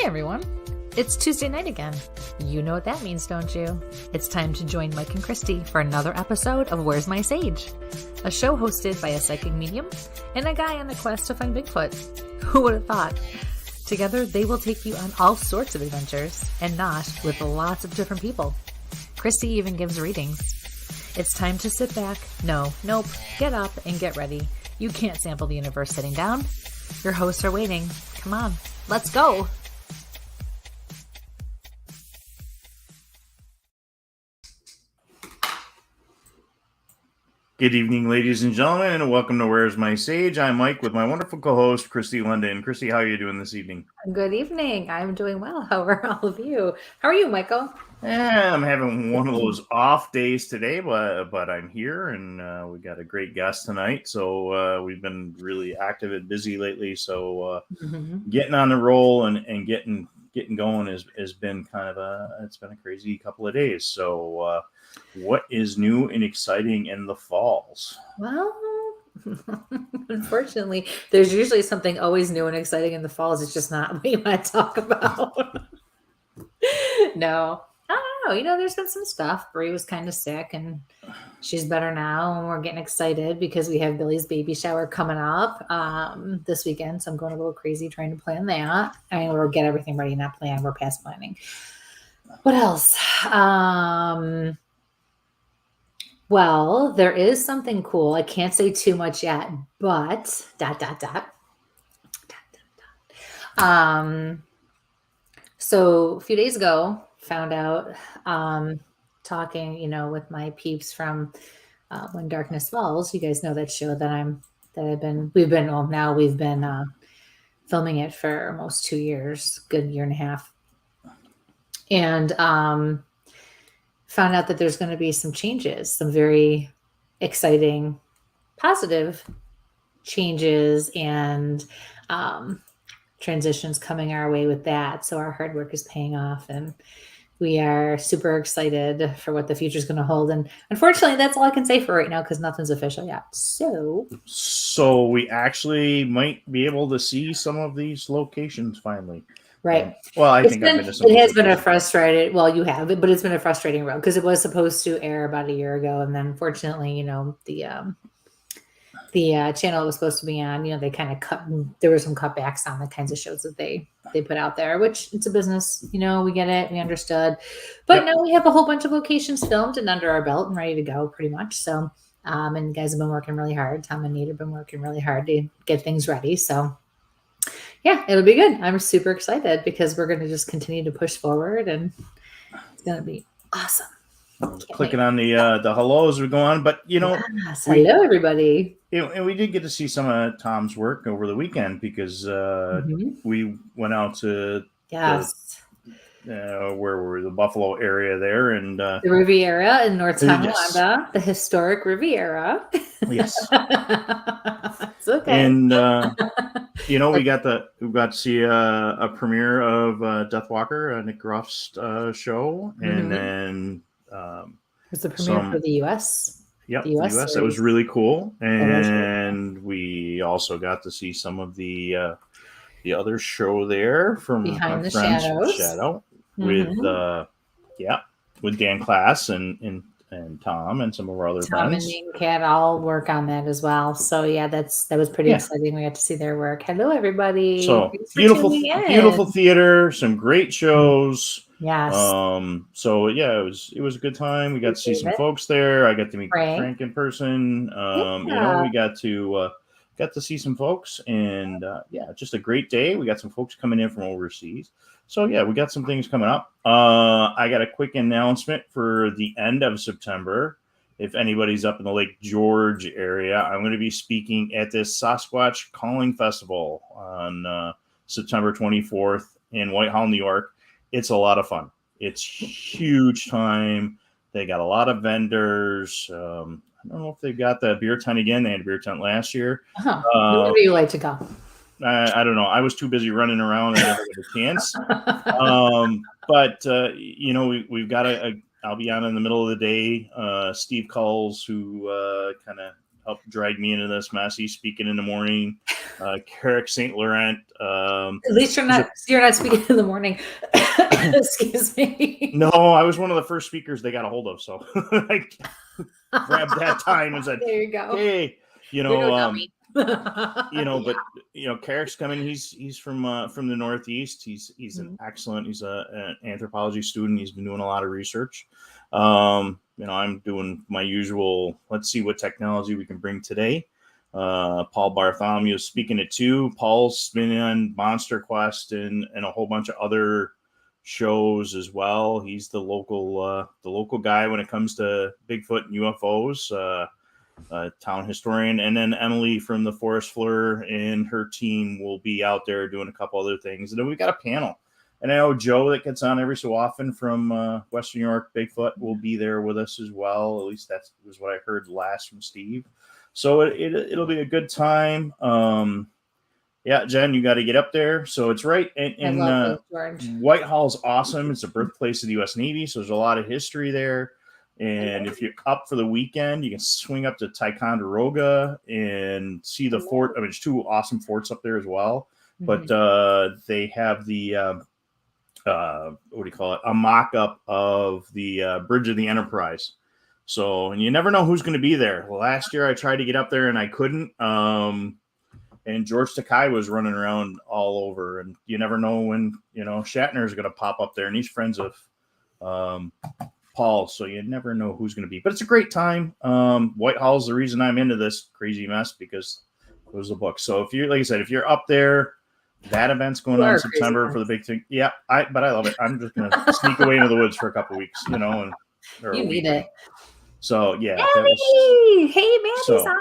everyone. It's Tuesday night again. You know what that means, don't you? It's time to join Mike and Christy for another episode of Where's My Sage? A show hosted by a psychic medium and a guy on a quest to find Bigfoot. Who would have thought? Together, they will take you on all sorts of adventures, and not with lots of different people. Christy even gives readings. It's time to sit back. Nope. Get up and get ready. You can't sample the universe sitting down. Your hosts are waiting. Come on, let's go. Good evening, ladies and gentlemen, and welcome to Where's My Sage? I'm Mike with my wonderful co-host, Christy London. Christy, how are you doing this evening? Good evening. I'm doing well. How are all of you? How are you, Michael? I'm having one of those off days today, but I'm here, and we got a great guest tonight. So we've been really active and busy lately. So getting on the roll and getting going has been it's been a crazy couple of days. So what is new and exciting in the falls? Well, unfortunately, there's usually something always new and exciting in the falls. It's just not what you want to talk about. No, I don't know. There's been some stuff. Brie was kind of sick and she's better now. And we're getting excited because we have Billy's baby shower coming up this weekend. So I'm going a little crazy trying to plan that. I mean, we'll get everything ready, not plan. We're past planning. What else? Well, there is something cool. I can't say too much yet, but ... So a few days ago, found out, talking, with my peeps from When Darkness Falls. You guys know that show we've been filming it for almost 2 years, good year and a half. And found out that there's going to be some changes, some very exciting, positive changes and transitions coming our way with that. So our hard work is paying off, and we are super excited for what the future is going to hold. And unfortunately, that's all I can say for right now because nothing's official yet. So we actually might be able to see some of these locations finally. Right. It has been a frustrating. Well, you have it, but it's been a frustrating road because it was supposed to air about a year ago, and then unfortunately, the channel it was supposed to be on, they kind of cut. There were some cutbacks on the kinds of shows that they put out there, which it's a business. We get it, we understood, but now we have a whole bunch of locations filmed and under our belt and ready to go, pretty much. So, and guys have been working really hard. Tom and Nate have been working really hard to get things ready. So. Yeah, it'll be good. I'm super excited because we're going to just continue to push forward, and it's going to be awesome. Clicking on the hellos we go on, but yes. Hello everybody. And we did get to see some of Tom's work over the weekend because we went out to where were we? The Buffalo area there, and the Riviera in North Tonawanda, the historic Riviera. Yes, it's okay. And we got to see a premiere of Deathwalker, Nick Groff's show, and then it's the premiere for the U.S. Yep, the U.S. That was really cool, and we also got to see some of the other show there from Behind the Shadow with Dan Class and Tom and some of our other friends. Tom and Nate and Kat all work on that as well. So that was pretty exciting. We got to see their work. Hello, everybody. So beautiful theater, some great shows. Yes. It was a good time. We got to see some folks there. I got to meet Frank in person. We got to see some folks, and just a great day. We got some folks coming in from overseas. So we got some things coming up. I got a quick announcement for the end of September. If anybody's up in the Lake George area, I'm going to be speaking at this Sasquatch Calling Festival on September 24th in Whitehall, New York. It's a lot of fun. It's huge time. They got a lot of vendors. I don't know if they've got the beer tent again. They had a beer tent last year. Where do you like to go? I don't know. I was too busy running around and never got a chance. We've got I'll be on in the middle of the day. Steve Culls, who kind of helped drag me into this mess. He's speaking in the morning. Carrick St. Laurent. At least you're not speaking in the morning. Excuse me. No, I was one of the first speakers they got a hold of, so I grabbed that time and said, "There you go." Hey, but Carrick's coming. He's from the Northeast. He's an excellent. He's an anthropology student. He's been doing a lot of research. I'm doing my usual. Let's see what technology we can bring today. Paul Bartholomew is speaking at 2. Paul's been on Monster Quest and a whole bunch of other shows as well. He's the local guy when it comes to Bigfoot and UFOs. Town historian, and then Emily from the Forest Fleur and her team will be out there doing a couple other things. And then we've got a panel. And I know Joe that gets on every so often from Western New York, Bigfoot, will be there with us as well. At least that was what I heard last from Steve. So it'll be a good time. Jen, you got to get up there. So it's right in Whitehall's awesome. It's the birthplace of the U.S. Navy, so there's a lot of history there. And if you're up for the weekend, you can swing up to Ticonderoga and see the fort. I mean, there's 2 awesome forts up there as well. But they have the what do you call it? A mock-up of the Bridge of the Enterprise. So, and you never know who's going to be there. Last year, I tried to get up there and I couldn't. And George Takei was running around all over, and you never know when Shatner is going to pop up there, and he's friends of Paul, so you never know who's going to be. But it's a great time. Whitehall's the reason I'm into this crazy mess, because it was a book. So if you're, like I said, if you're up there, that event's going on in September for the big thing. Yeah, but I love it. I'm just going to sneak away into the woods for a couple weeks, and you need it. So yeah. Maddie! Hey, Maddie's on.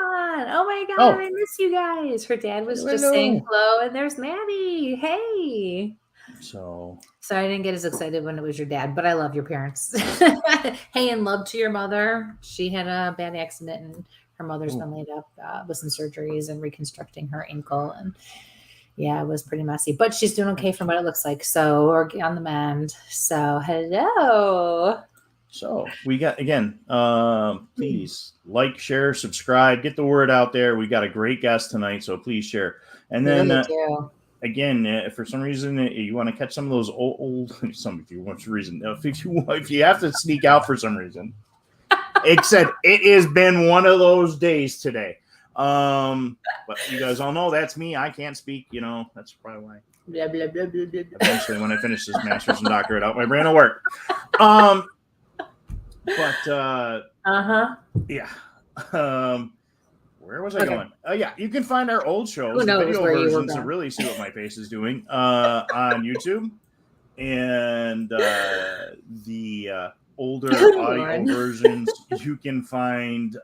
Oh my God, I miss you guys. Her dad was just saying hello, and there's Maddie. Hey. So sorry I didn't get as excited when it was your dad, but I love your parents. Hey, and love to your mother. She had a bad accident, and her mother's been laid up with some surgeries and reconstructing her ankle, and yeah, it was pretty messy, but she's doing okay from what it looks like. So we're on the mend. So hello. So we got, again, please like, share, subscribe, get the word out there. We got a great guest tonight, so please share. And then again, if for some reason you want to catch some of those old if you have to sneak out for some reason, it said it has been one of those days today. But you guys all know that's me. I can't speak. That's probably why. Blah, blah, blah, blah, blah. Eventually, when I finish this master's and doctorate out, my brain will work. Yeah. Where was I going? You can find our old shows, the video versions, to really see what my face is doing on YouTube, and the older audio versions you can find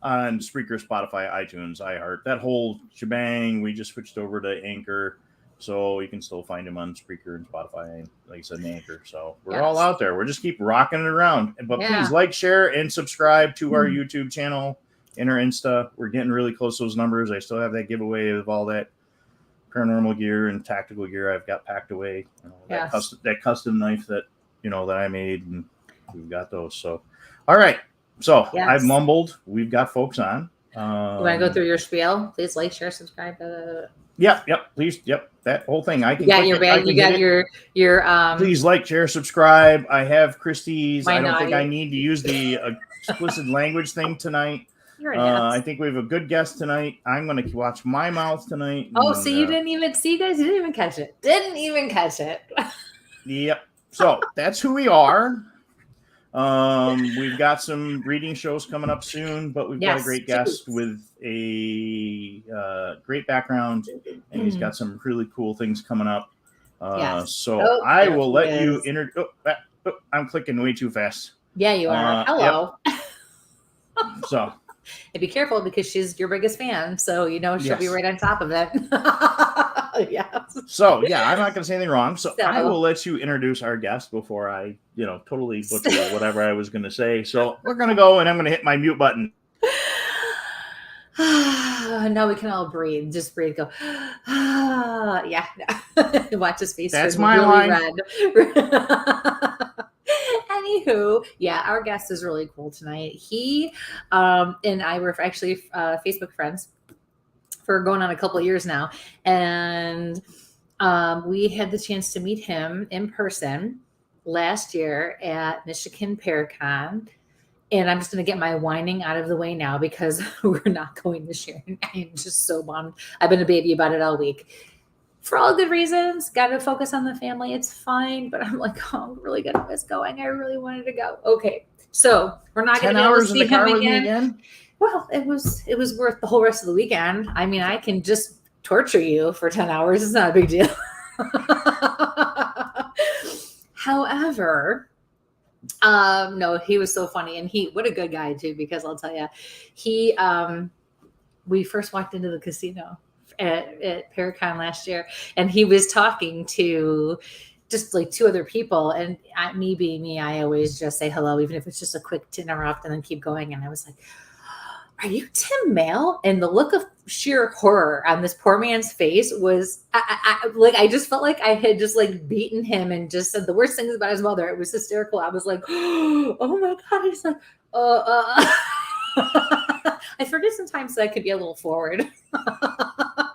on Spreaker, Spotify, iTunes, iHeart. That whole shebang. We just switched over to Anchor, so you can still find them on Spreaker and Spotify, and like I said, Anchor. So we're all out there. We're just keep rocking it around. But please like, share, and subscribe to our YouTube channel and our Insta. We're getting really close to those numbers. I still have that giveaway of all that paranormal gear and tactical gear I've got packed away. That custom knife that that I made, and we've got those. So all right. So I've mumbled. We've got folks on. You want to go through your spiel? Please like, share, subscribe. Yep. Please. Yep. That whole thing. I can. You got your bag. You got your. Please like, share, subscribe. I have Christie's. I don't think I need to use the explicit language thing tonight. I think we have a good guest tonight. I'm going to watch my mouth tonight. Oh, so you didn't even see, guys? You didn't even catch it. Yep. So that's who we are. We've got some reading shows coming up soon, but we've got a great guest with a great background, and he's got some really cool things coming up. So I will let you I'm clicking way too fast. Yeah, you are. Hello. Yep. So. And be careful, because she's your biggest fan, so she'll be right on top of it. So I'm not going to say anything wrong. So I will let you introduce our guest before I, totally butcher whatever I was going to say. So we're going to go, and I'm going to hit my mute button. Now we can all breathe. Just breathe. Go. Watch his face. That's my line. Red. And anywho, yeah, our guest is really cool tonight. He and I were actually Facebook friends for going on a couple of years now. And we had the chance to meet him in person last year at Michigan Paracon. And I'm just going to get my whining out of the way now because we're not going this year. I'm just so bummed. I've been a baby about it all week. For all good reasons, got to focus on the family. It's fine. But I'm like, oh, I'm really going to miss going. I really wanted to go. Okay. So we're not going to be able to see him again. Well, it was worth the whole rest of the weekend. I mean, I can just torture you for 10 hours. It's not a big deal. However, no, he was so funny, and what a good guy too, because I'll tell you, we first walked into the casino at Paracon last year, and he was talking to just like two other people, and me being me, I always just say hello, even if it's just a quick to interrupt and then keep going. And I was like, are you Tim Maile? And the look of sheer horror on this poor man's face was I just felt like I had just like beaten him and just said the worst things about his mother. It was hysterical. I was like, oh my God. He's like, I forget sometimes that I could be a little forward.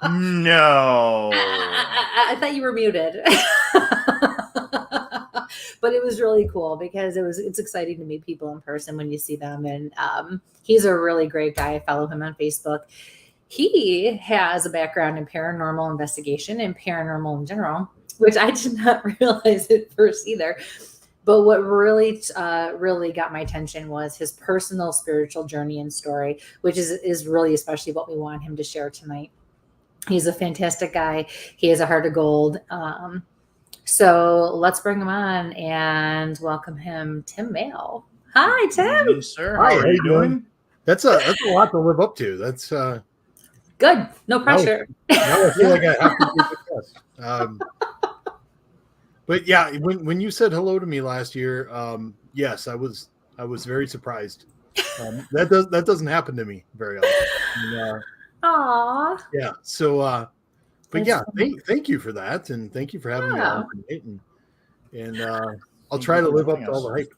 No. I thought you were muted. But it was really cool because it's exciting to meet people in person when you see them. And he's a really great guy. I follow him on Facebook. He has a background in paranormal investigation and paranormal in general, which I did not realize at first either. But what really got my attention was his personal spiritual journey and story, which is really especially what we want him to share tonight. He's a fantastic guy. He has a heart of gold. So let's bring him on and welcome him, Tim Maile. Hi, Tim. Yes, sir. How are you doing? That's a lot to live up to. That's good. No pressure. Now I feel like I have to do this. But yeah, when you said hello to me last year, yes, I was very surprised. That doesn't happen to me very often. Aww. Yeah. So. But yeah, thank you for that, and thank you for having me on tonight. And I'll try to live up to all the hype.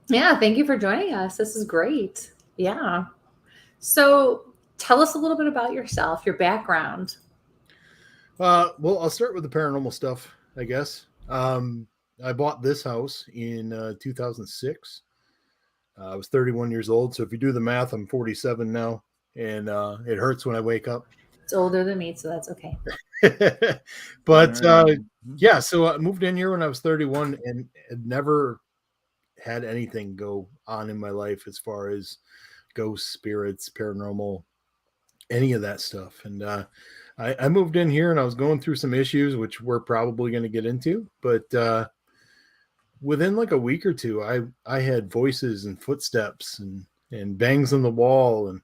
Yeah, thank you for joining us. This is great. Yeah. So tell us a little bit about yourself, your background. Well, I'll start with the paranormal stuff, I guess. I bought this house in 2006. I was 31 years old, so if you do the math, I'm 47 now, and it hurts when I wake up. It's older than me, so that's okay. But yeah, so I moved in here when I was 31 and had never had anything go on in my life as far as ghosts, spirits, paranormal, any of that stuff. And I moved in here and I was going through some issues, which we're probably going to get into. But within like a week or two, I had voices and footsteps and bangs on the wall and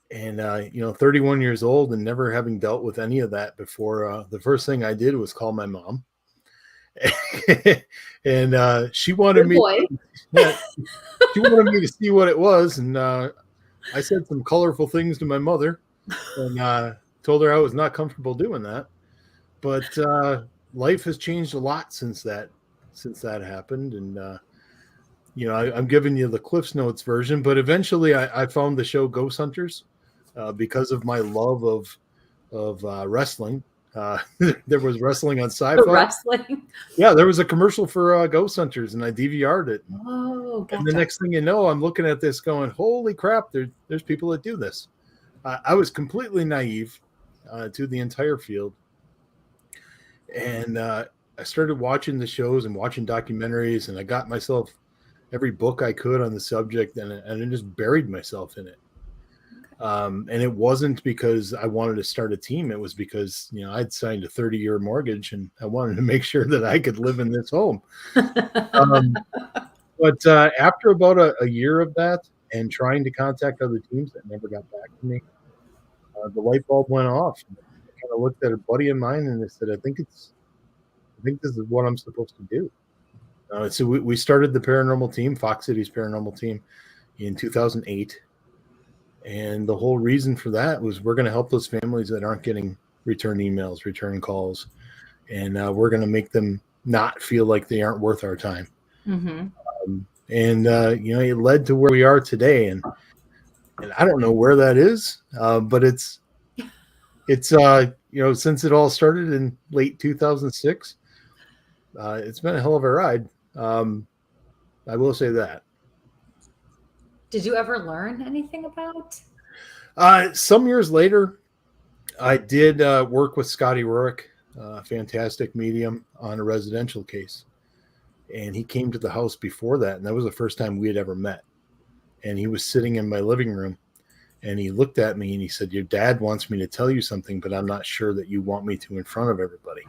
31 years old and never having dealt with any of that before. The first thing I did was call my mom. And she wanted me she wanted me to see what it was. And I said some colorful things to my mother and told her I was not comfortable doing that. But life has changed a lot since that happened. And I'm giving you the Cliff's Notes version, but eventually I found the show Ghost Hunters because of my love of wrestling. There was wrestling on Sci-Fi. Wrestling? Yeah, there was a commercial for Ghost Hunters, and I DVR'd it. Oh, gotcha. And the next thing you know, I'm looking at this going, holy crap, there's people that do this. I was completely naive to the entire field. And I started watching the shows and watching documentaries, and I got myself every book I could on the subject, and I just buried myself in it. And it wasn't because I wanted to start a team. It was because, I'd signed a 30-year mortgage and I wanted to make sure that I could live in this home. But after about a year of that and trying to contact other teams that never got back to me, the light bulb went off. I kind of looked at a buddy of mine and I said, I think this is what I'm supposed to do. So we started the paranormal team, Fox City's paranormal team, in 2008. And the whole reason for that was we're going to help those families that aren't getting return emails, return calls, and we're going to make them not feel like they aren't worth our time. Mm-hmm. And it led to where we are today. And I don't know where that is, but it's since it all started in late 2006, it's been a hell of a ride. I will say that. Did you ever learn anything about? Some years later, I did work with Scotty Rurick, a fantastic medium, on a residential case. And he came to the house before that, and that was the first time we had ever met. And he was sitting in my living room, and he looked at me and he said, "Your dad wants me to tell you something, but I'm not sure that you want me to in front of everybody."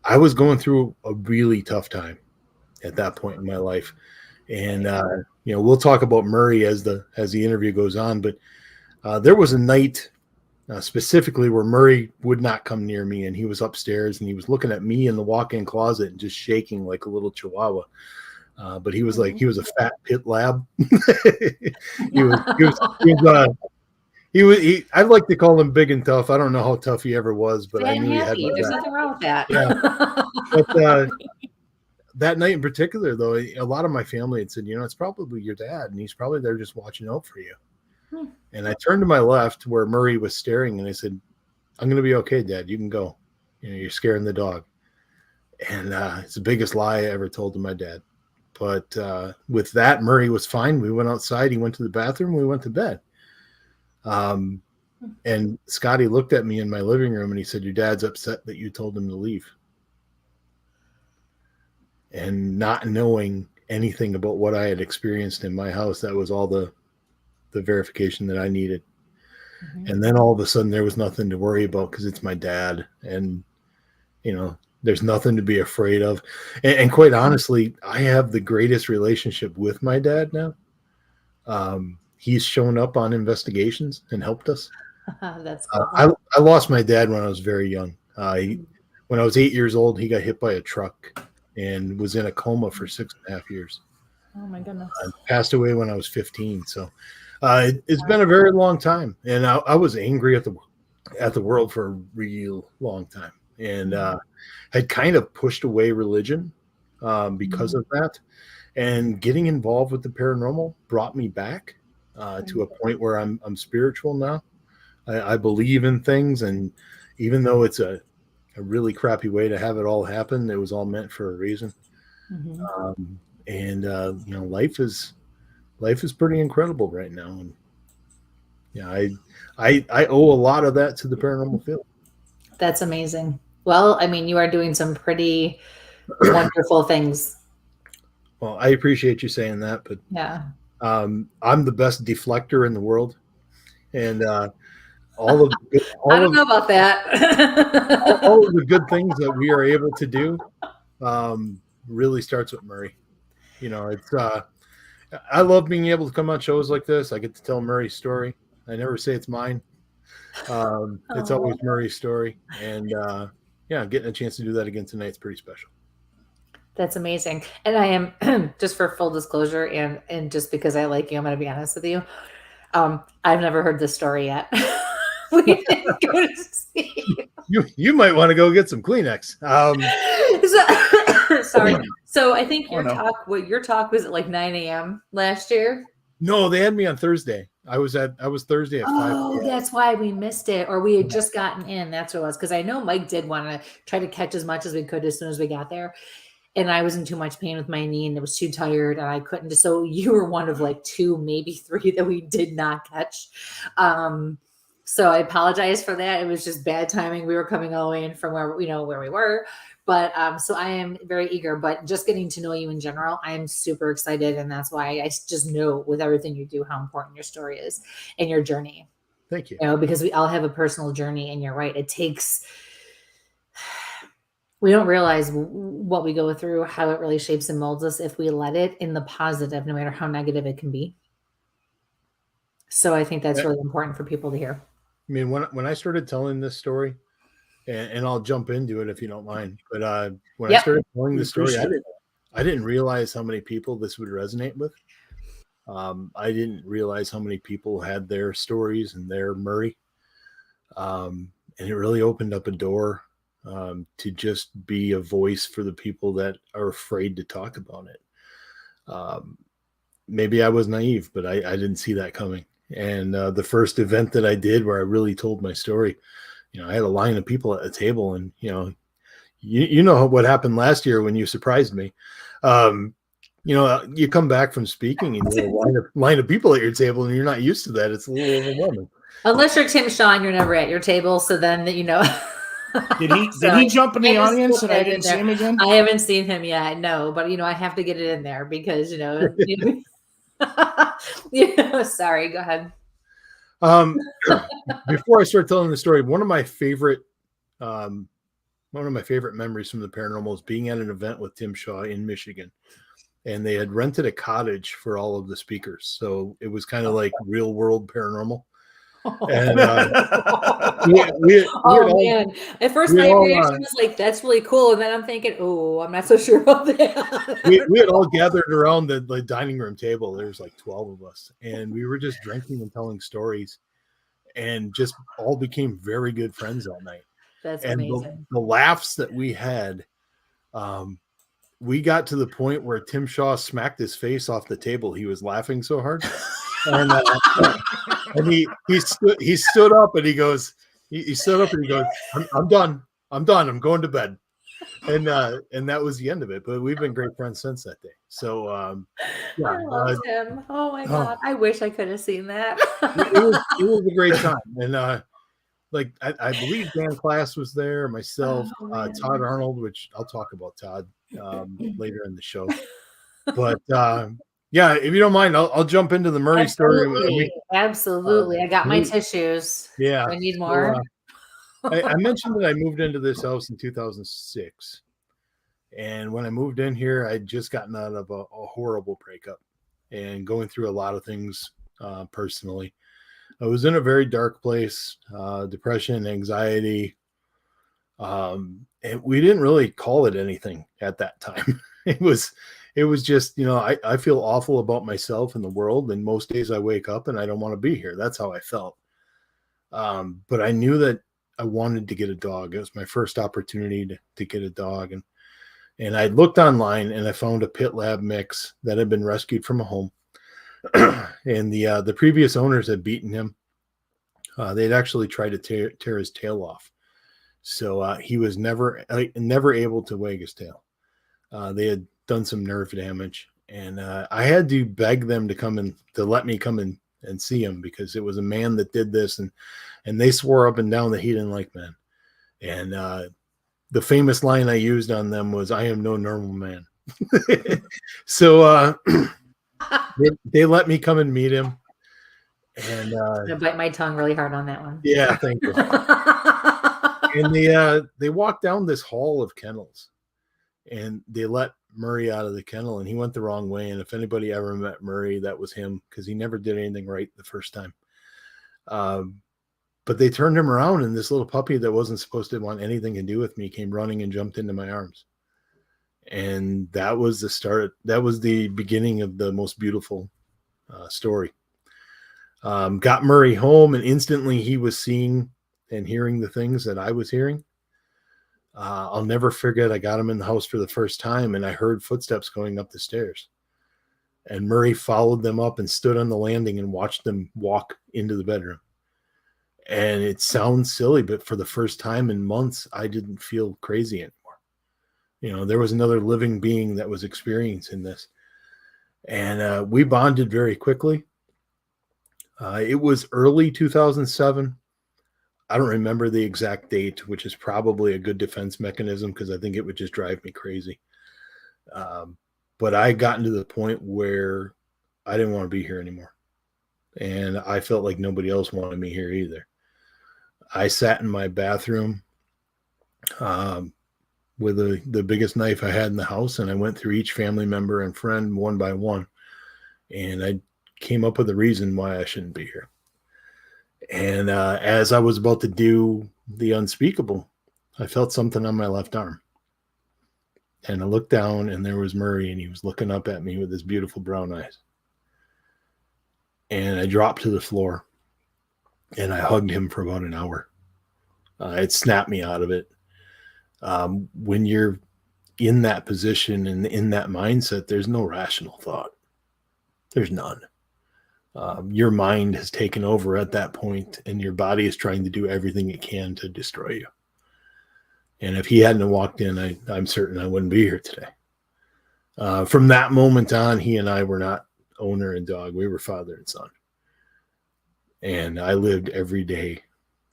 I was going through a really tough time at that point in my life. And we'll talk about Murray as the interview goes on, but there was a night specifically where Murray would not come near me, and he was upstairs and he was looking at me in the walk-in closet and just shaking like a little chihuahua. But he was like, he was a fat pit lab. I'd like to call him big and tough. I don't know how tough he ever was, but I knew happy. There's nothing wrong with that. Yeah. But that night in particular, though, a lot of my family had said, it's probably your dad, and he's probably there just watching out for you. And I turned to my left where Murray was staring, and I said, "I'm going to be okay, Dad. You can go. You're scaring the dog." And it's the biggest lie I ever told to my dad. But with that, Murray was fine. We went outside. He went to the bathroom. We went to bed. And Scotty looked at me in my living room, and he said, "Your dad's upset that you told him to leave." And not knowing anything about what I had experienced in my house, that was all the verification that I needed. And then all of a sudden there was nothing to worry about because it's my dad, and there's nothing to be afraid of. And quite honestly, I have the greatest relationship with my dad now. He's shown up on investigations and helped us. That's cool. I lost my dad when I was very young. When I was 8 years old, he got hit by a truck and was in a coma for 6.5 years. Oh my goodness. Passed away when I was 15. So it's been a very long time, and I was angry at the world for a real long time, and had kind of pushed away religion because of that. And getting involved with the paranormal brought me back to a point where I'm spiritual now. I believe in things, and even though it's a really crappy way to have it all happen, it was all meant for a reason. Life is pretty incredible right now, and I owe a lot of that to the paranormal field. That's amazing. Well, I mean, you are doing some pretty wonderful things. Well, I appreciate you saying that, but yeah, I'm the best deflector in the world, and I don't know about that. all of the good things that we are able to do really starts with Murray. It's I love being able to come on shows like this. I get to tell Murray's story. I never say it's mine. It's always Murray's story, and getting a chance to do that again tonight is pretty special. That's amazing. And I am, just for full disclosure, and just because I like you, I'm going to be honest with you. I've never heard this story yet. We didn't go to see you might want to go get some Kleenex. Sorry. So I think your talk was at like 9 a.m. last year. No, they had me on Thursday. I was Thursday at 5. Oh, that's why we missed it, or we had just gotten in. That's what it was. Because I know Mike did want to try to catch as much as we could as soon as we got there. And I was in too much pain with my knee, and I was too tired, and I couldn't. So you were one of like 2, maybe 3 that we did not catch. So I apologize for that. It was just bad timing. We were coming all the way in from where we were. But so I am very eager, but just getting to know you in general, I am super excited. And that's why I just know with everything you do, how important your story is and your journey. Thank you. Because we all have a personal journey, and you're right. We don't realize what we go through, how it really shapes and molds us if we let it in the positive, no matter how negative it can be. So I think that's really important for people to hear. I mean, when I started telling this story, and I'll jump into it if you don't mind, but when I started telling the story, I didn't realize how many people this would resonate with. I didn't realize how many people had their stories and their Murray. And it really opened up a door to just be a voice for the people that are afraid to talk about it. Maybe I was naive, but I didn't see that coming. And the first event that I did where I really told my story, I had a line of people at a table, and you know what happened last year when you surprised me. You come back from speaking and you have a line of people at your table, and you're not used to that. It's a little overwhelming. Unless you're Tim Shaw and you're never at your table, so then Did he jump in the audience and I didn't see him again? I haven't seen him yet, no, but I have to get it in there because sorry, go ahead. Before I start telling the story, one of my favorite memories from the paranormal is being at an event with Tim Shaw in Michigan, and they had rented a cottage for all of the speakers, so it was kind of like real world paranormal. And man! At first, my reaction was like, "That's really cool," and then I'm thinking, "Oh, I'm not so sure about that." we had all gathered around the dining room table. There's like 12 of us, and we were just drinking and telling stories, and just all became very good friends all night. That's and amazing. The laughs that we had, we got to the point where Tim Shaw smacked his face off the table. He was laughing so hard. And he stood up and he goes, I'm done. I'm going to bed. And that was the end of it. But we've been great friends since that day. So I loved him. Oh my God. I wish I could have seen that. it was a great time. And I believe Dan Class was there, myself, Todd Arnold, which I'll talk about Todd later in the show. But yeah, if you don't mind, I'll jump into the Murray story. Absolutely. I got my tissues. Yeah. I need more. I mentioned that I moved into this house in 2006. And when I moved in here, I'd just gotten out of a horrible breakup and going through a lot of things personally. I was in a very dark place, depression, anxiety. And we didn't really call it anything at that time. It was just, I feel awful about myself and the world. And most days I wake up and I don't want to be here. That's how I felt. But I knew that I wanted to get a dog. It was my first opportunity to get a dog. And I looked online and I found a pit lab mix that had been rescued from a home. And the previous owners had beaten him. They'd actually tried to tear his tail off. So he was never able to wag his tail. They had done some nerve damage, and I had to beg them to let me come in and see him, because it was a man that did this, and they swore up and down that he didn't like men. And the famous line I used on them was, "I am no normal man." So they let me come and meet him. And I'm gonna bite my tongue really hard on that one. Yeah, thank you. And they walked down this hall of kennels, and they let Murray out of the kennel, and he went the wrong way. And if anybody ever met Murray, that was him, because he never did anything right the first time. But they turned him around, and this little puppy that wasn't supposed to want anything to do with me came running and jumped into my arms. And that was the start. That was the beginning of the most beautiful story. Got Murray home, and instantly he was seeing and hearing the things that I was hearing. I'll never forget, I got him in the house for the first time, and I heard footsteps going up the stairs. And Murray followed them up and stood on the landing and watched them walk into the bedroom. And it sounds silly, but for the first time in months, I didn't feel crazy anymore. There was another living being that was experiencing this. And we bonded very quickly. It was early 2007. I don't remember the exact date, which is probably a good defense mechanism, because I think it would just drive me crazy. But I gotten to the point where I didn't want to be here anymore. And I felt like nobody else wanted me here either. I sat in my bathroom with the biggest knife I had in the house, and I went through each family member and friend one by one. And I came up with a reason why I shouldn't be here. And as I was about to do the unspeakable, I felt something on my left arm. And I looked down, and there was Murray, and he was looking up at me with his beautiful brown eyes. And I dropped to the floor, and I hugged him for about an hour. It snapped me out of it. When you're in that position and in that mindset, there's no rational thought. There's none. Your mind has taken over at that point, and your body is trying to do everything it can to destroy you. And if he hadn't walked in, I'm certain I wouldn't be here today. From that moment on, he and I were not owner and dog. We were father and son. And I lived every day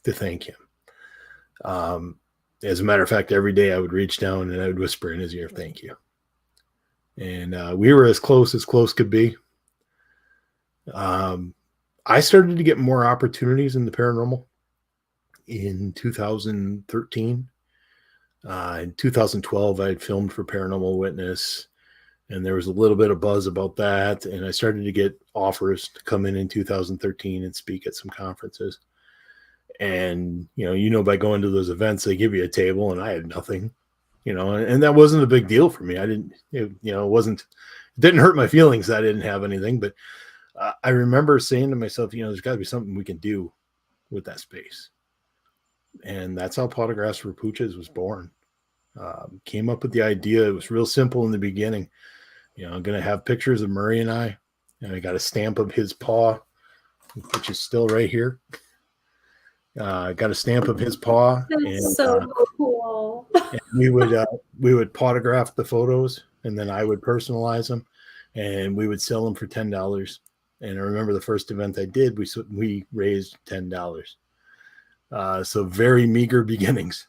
to thank him. As a matter of fact, every day I would reach down and I would whisper in his ear, thank you. And we were as close could be. I started to get more opportunities in the paranormal in 2013. In 2012, I had filmed for Paranormal Witness, and there was a little bit of buzz about that. And I started to get offers to come in 2013 and speak at some conferences. And, by going to those events, they give you a table, and I had nothing, and that wasn't a big deal for me. I didn't, it didn't hurt my feelings that I didn't have anything, but I remember saying to myself, there's got to be something we can do with that space. And that's how Autographs for Pooches was born. Came up with the idea. It was real simple in the beginning. I'm going to have pictures of Murray and I got a stamp of his paw, which is still right here. I got a stamp of his paw. That's so cool. And we would photograph the photos, and then I would personalize them, and we would sell them for $10. And I remember the first event I did, we raised $10. So very meager beginnings,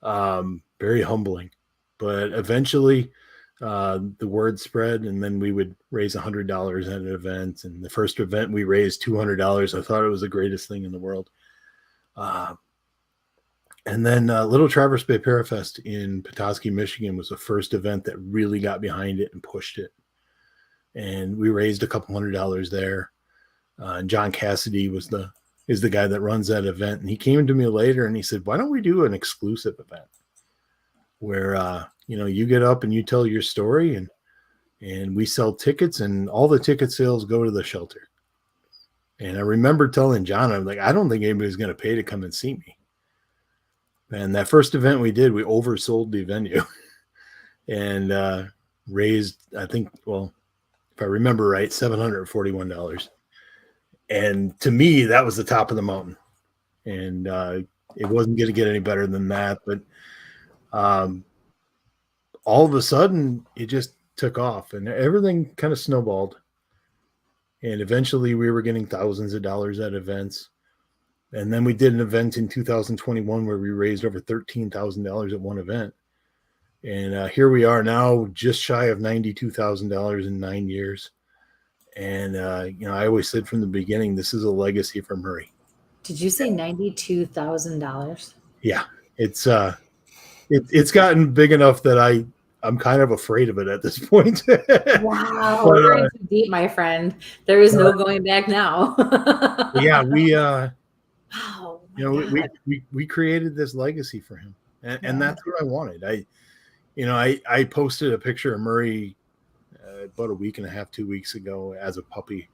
very humbling, but eventually the word spread, and then we would raise $100 at an event. And the first event we raised $200. I thought it was the greatest thing in the world. And then Little Traverse Bay Parafest in Petoskey, Michigan was the first event that really got behind it and pushed it. And we raised a couple $100 there. And John Cassidy is the guy that runs that event. And he came to me later and he said, why don't we do an exclusive event where, you get up and you tell your story, and we sell tickets, and all the ticket sales go to the shelter. And I remember telling John, I'm like, I don't think anybody's going to pay to come and see me. And that first event we did, we oversold the venue and raised, I think, well, if I remember right, $741. And to me, that was the top of the mountain. And it wasn't going to get any better than that. But all of a sudden, it just took off, and everything kind of snowballed. And eventually, we were getting thousands of dollars at events. And then we did an event in 2021 where we raised over $13,000 at one event. And here we are now, just shy of $92,000 in 9 years. And, I always said from the beginning, this is a legacy for Murray. Did you say $92,000? Yeah, it's gotten big enough that I'm kind of afraid of it at this point. Wow, we're going too deep, my friend. There is no going back now. Yeah, wow, we created this legacy for him, and that's what I wanted. I posted a picture of Murray about a week and a half, 2 weeks ago as a puppy,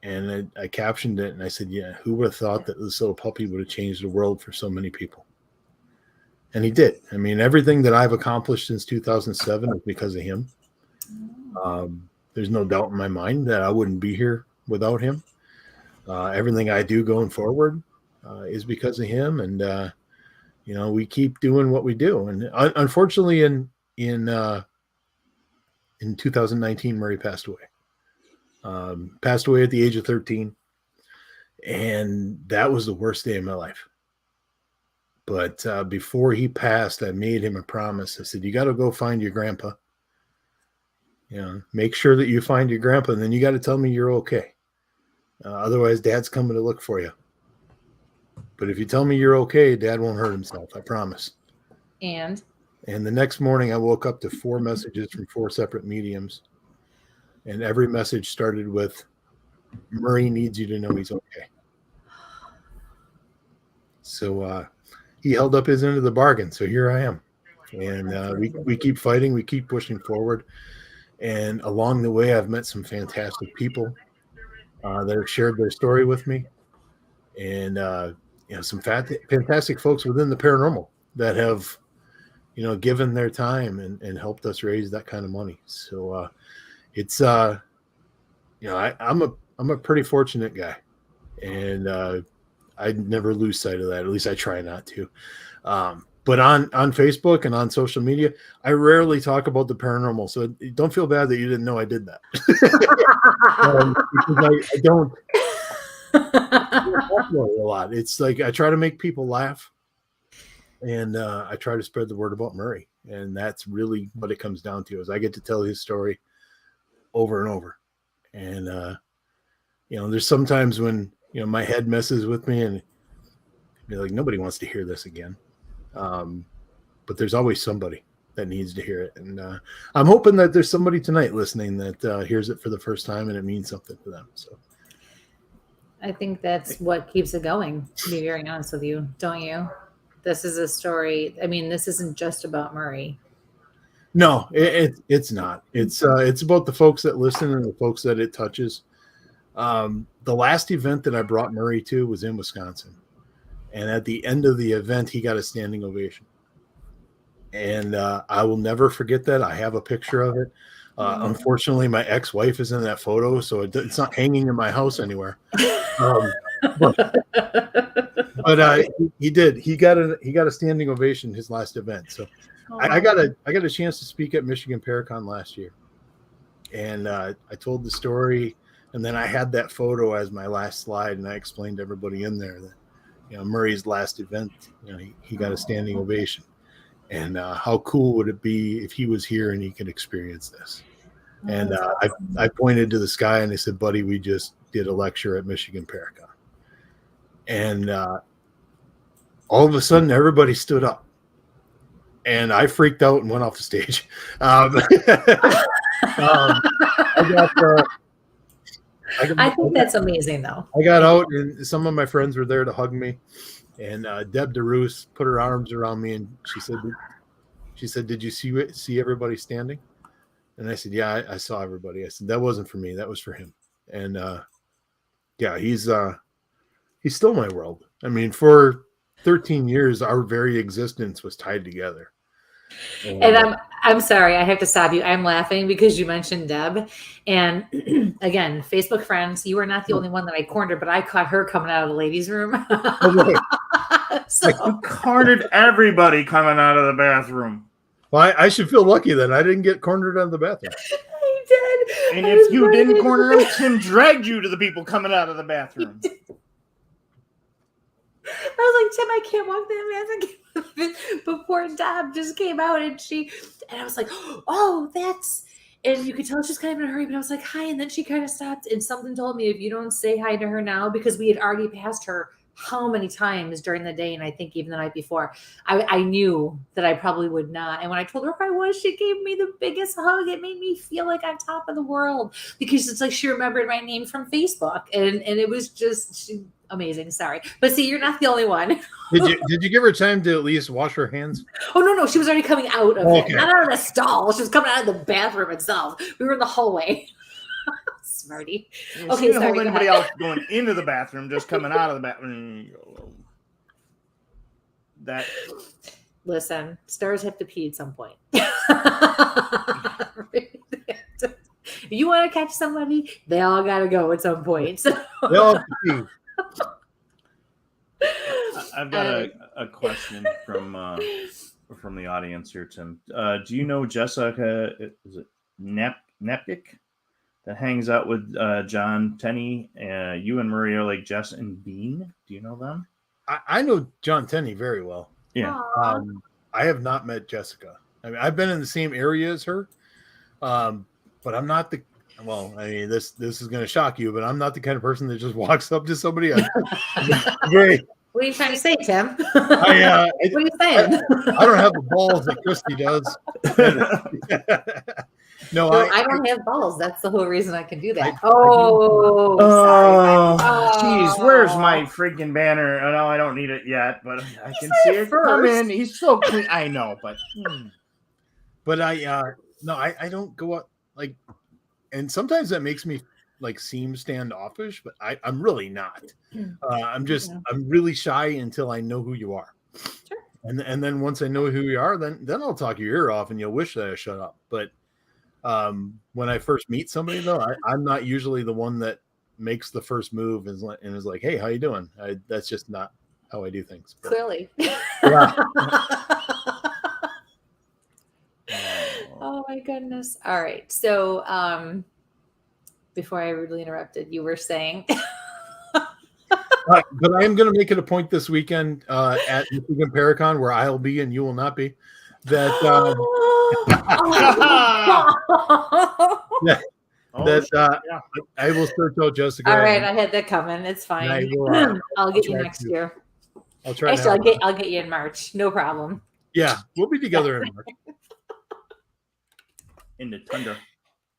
and I captioned it and I said, "Yeah, who would have thought that this little puppy would have changed the world for so many people?" And he did. I mean, everything that I've accomplished since 2007 is because of him. There's no doubt in my mind that I wouldn't be here without him. Everything I do going forward is because of him. And, we keep doing what we do. And unfortunately, in 2019, Murray passed away. Passed away at the age of 13. And that was the worst day of my life. But before he passed, I made him a promise. I said, you got to go find your grandpa. Make sure that you find your grandpa, and then you got to tell me you're okay. Otherwise, Dad's coming to look for you. But if you tell me you're okay, Dad won't hurt himself. I promise. And the next morning, I woke up to 4 messages from 4 separate mediums. And every message started with, Murray needs you to know he's okay. So he held up his end of the bargain. So here I am. And we keep fighting. We keep pushing forward. And along the way, I've met some fantastic people that have shared their story with me. And, some fantastic folks within the paranormal that have given their time and helped us raise that kind of money. So it's I'm a pretty fortunate guy, and I never lose sight of that. At least I try not to. But on Facebook and on social media, I rarely talk about the paranormal. So don't feel bad that you didn't know I did that. Because I don't talk about it a lot. It's like I try to make people laugh, and I try to spread the word about Murray. And that's really what it comes down to, is I get to tell his story over and over. And, there's sometimes when, my head messes with me and be like, nobody wants to hear this again. But there's always somebody that needs to hear it. And I'm hoping that there's somebody tonight listening that hears it for the first time and it means something to them. So I think that's what keeps it going, to be very honest with you, don't you? This is a story. I mean, this isn't just about Murray. No, it's not. It's about the folks that listen and the folks that it touches. The last event that I brought Murray to was in Wisconsin. And at the end of the event, he got a standing ovation. And I will never forget that. I have a picture of it. Unfortunately, my ex-wife is in that photo, so it's not hanging in my house anywhere. But he did. He got a standing ovation his last event. So I got a chance to speak at Michigan Paracon last year, and I told the story, and then I had that photo as my last slide, and I explained to everybody in there that Murray's last event, he got a standing ovation, and how cool would it be if he was here and he could experience this? And I pointed to the sky and I said, buddy, we just did a lecture at Michigan Paracon. And all of a sudden, everybody stood up. And I freaked out and went off the stage. I think that's amazing, though. I got out, and some of my friends were there to hug me. And Deb DeRoos put her arms around me, and she said, "Did you see everybody standing?" And I said, "Yeah, I saw everybody." I said, "That wasn't for me. That was for him." And yeah, he's still my world. I mean, for 13 years, our very existence was tied together. And I'm sorry, I have to stop you. I'm laughing because you mentioned Deb. And again, Facebook friends, you are not the only one that I cornered, but I caught her coming out of the ladies' room. Okay. So you cornered everybody coming out of the bathroom. Well, I should feel lucky that I didn't get cornered out of the bathroom. I did. And if you didn't corner them, Tim dragged you to the people coming out of the bathroom. I was like, Tim, I can't walk that bathroom. But poor Deb just came out, and I was like, oh, and you could tell she's kind of in a hurry, but I was like, hi. And then she kind of stopped, and something told me, if you don't say hi to her now, because we had already passed her how many times during the day, and I think even the night before, I knew that I probably would not. And when I told her who I was, she gave me the biggest hug. It made me feel like on top of the world, because it's like she remembered my name from Facebook, and it was just amazing. Sorry, but see, you're not the only one. Did you give her time to at least wash her hands? Oh no, she was already coming out of it, not out of the stall. She was coming out of the bathroom itself. We were in the hallway. Smarty. Okay, sorry. Hold anybody else going into the bathroom, just coming out of the bathroom. That. Listen, stars have to pee at some point. If you want to catch somebody, they all got to go at some point. So. They all have to pee. I've got a question from the audience here, Tim. Do you know Jessica? Is it Nepik that hangs out with John Tenney? You and Murray are like Jess and Bean. Do you know them? I know John Tenney very well. Yeah. I have not met Jessica. I mean, I've been in the same area as her, but I'm not the. Well, I mean, this is going to shock you, but I'm not the kind of person that just walks up to somebody. Very. What are you trying to say, Tim? What are you saying? I don't have the balls that Christy does. No, I don't have balls. That's the whole reason I can do that. Jeez, where's my freaking banner? Oh, no, I don't need it yet, but I can see it coming. He's so clean. I know, but I don't go up like, and sometimes that makes me like seem standoffish, but I'm really not. I'm really shy until I know who you are. Sure. And then once I know who you are, then I'll talk your ear off and you'll wish that I shut up. But when I first meet somebody, though, I'm not usually the one that makes the first move and is like, hey, how you doing? That's just not how I do things. But, clearly. Yeah. Oh my goodness. All right. So before I rudely interrupted, you were saying but I am going to make it a point this weekend at Michigan Paracon, where I'll be and you will not be, that I will search out Jessica. All right, I had that coming. It's fine. I'll get you next year. I'll try. Actually, I'll get you in March. No problem. Yeah, we'll be together in March. In the tundra.